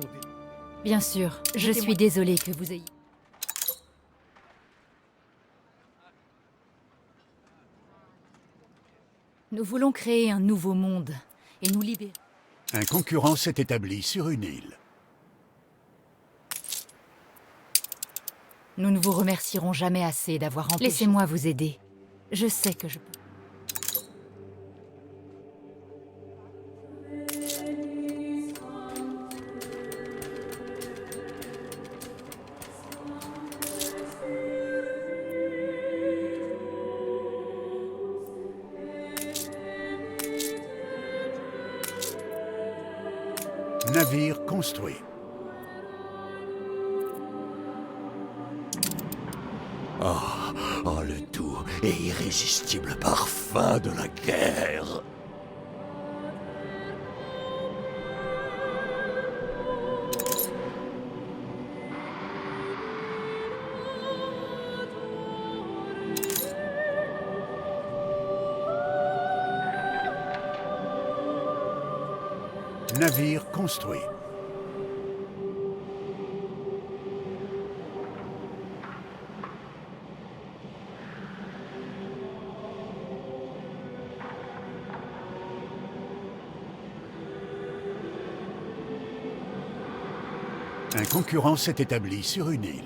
Bien sûr, je suis désolée que vous ayez... Nous voulons créer un nouveau monde et nous libérer. Un concurrent s'est établi sur une île. Nous ne vous remercierons jamais assez d'avoir empêché... Laissez-moi vous aider. Je sais que je peux. Navire construit. Oh, le doux et irrésistible parfum de la guerre. Navire construit. Un concurrent s'est établi sur une île.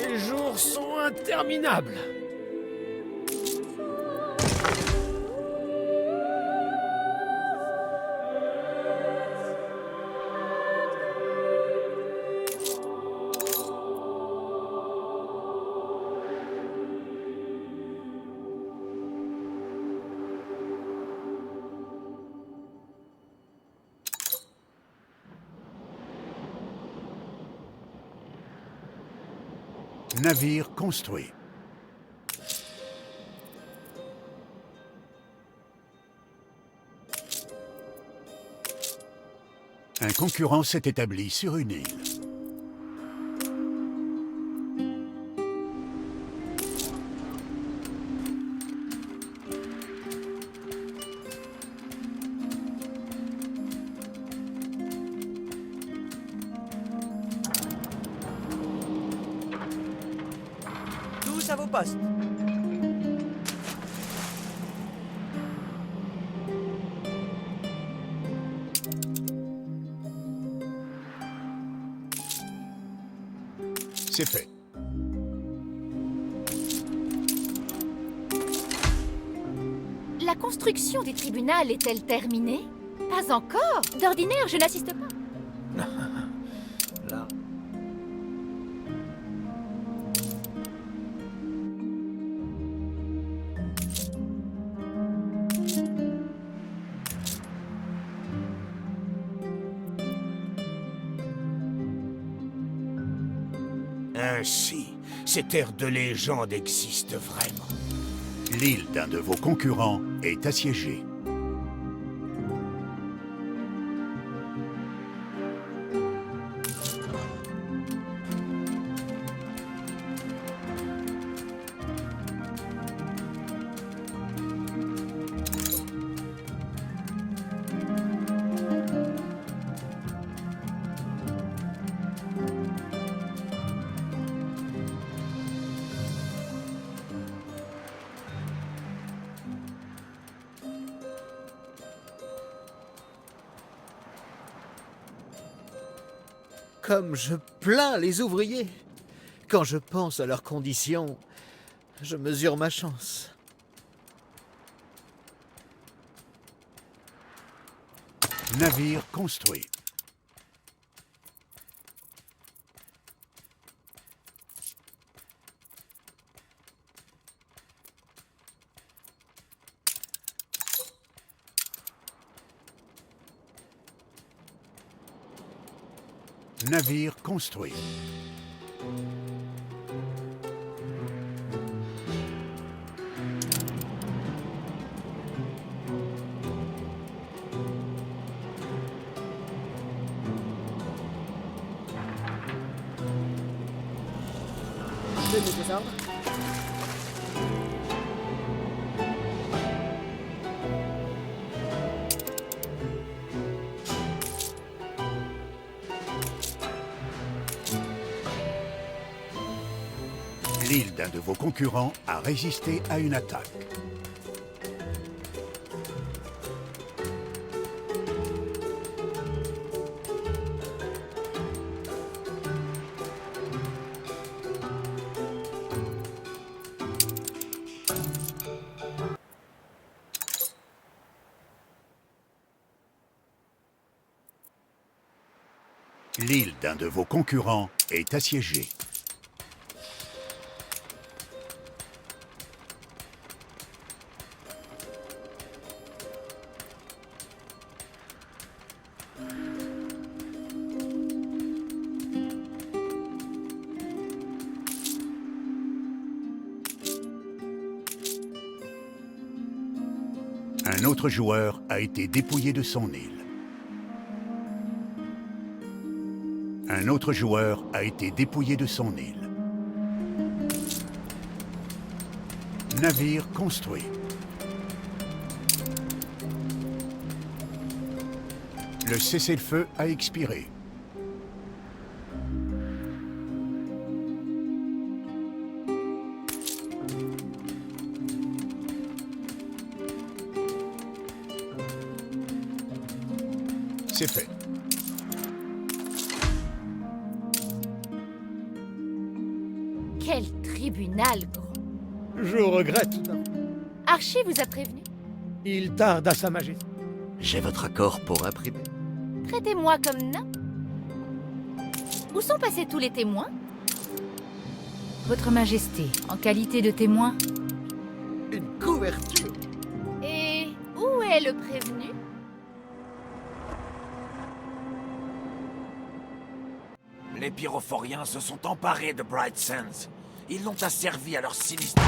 Les jours sont interminables. Navire construit. Un concurrent s'est établi sur une île. Tous à vos postes. C'est fait. La construction du tribunal est-elle terminée? Pas encore. D'ordinaire, je n'assiste pas. Là. Ainsi, cette ère de légende existe vraiment. L'île d'un de vos concurrents est assiégée. Comme je plains les ouvriers. Quand je pense à leurs conditions, je mesure ma chance. Navire construit. Navire construit. Donnez des ordres. L'île d'un de vos concurrents a résisté à une attaque. L'île d'un de vos concurrents est assiégée. Un autre joueur a été dépouillé de son île. Un autre joueur a été dépouillé de son île. Navire construit. Le cessez-le-feu a expiré. C'est fait. Quel tribunal, gros. Je regrette. Archie vous a prévenu. Il tarde à Sa Majesté. J'ai votre accord pour imprimer. Traitez-moi comme nain. Où sont passés tous les témoins? Votre Majesté, en qualité de témoin. Une couverture. Et où est le prévenu? Les pyrophoriens se sont emparés de Bright Sands. Ils l'ont asservi à leur sinistre.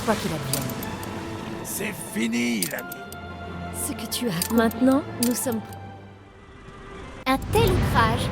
Quoi qu'il advienne. C'est fini, l'ami. Ce que tu as... Maintenant, nous sommes... Un tel outrage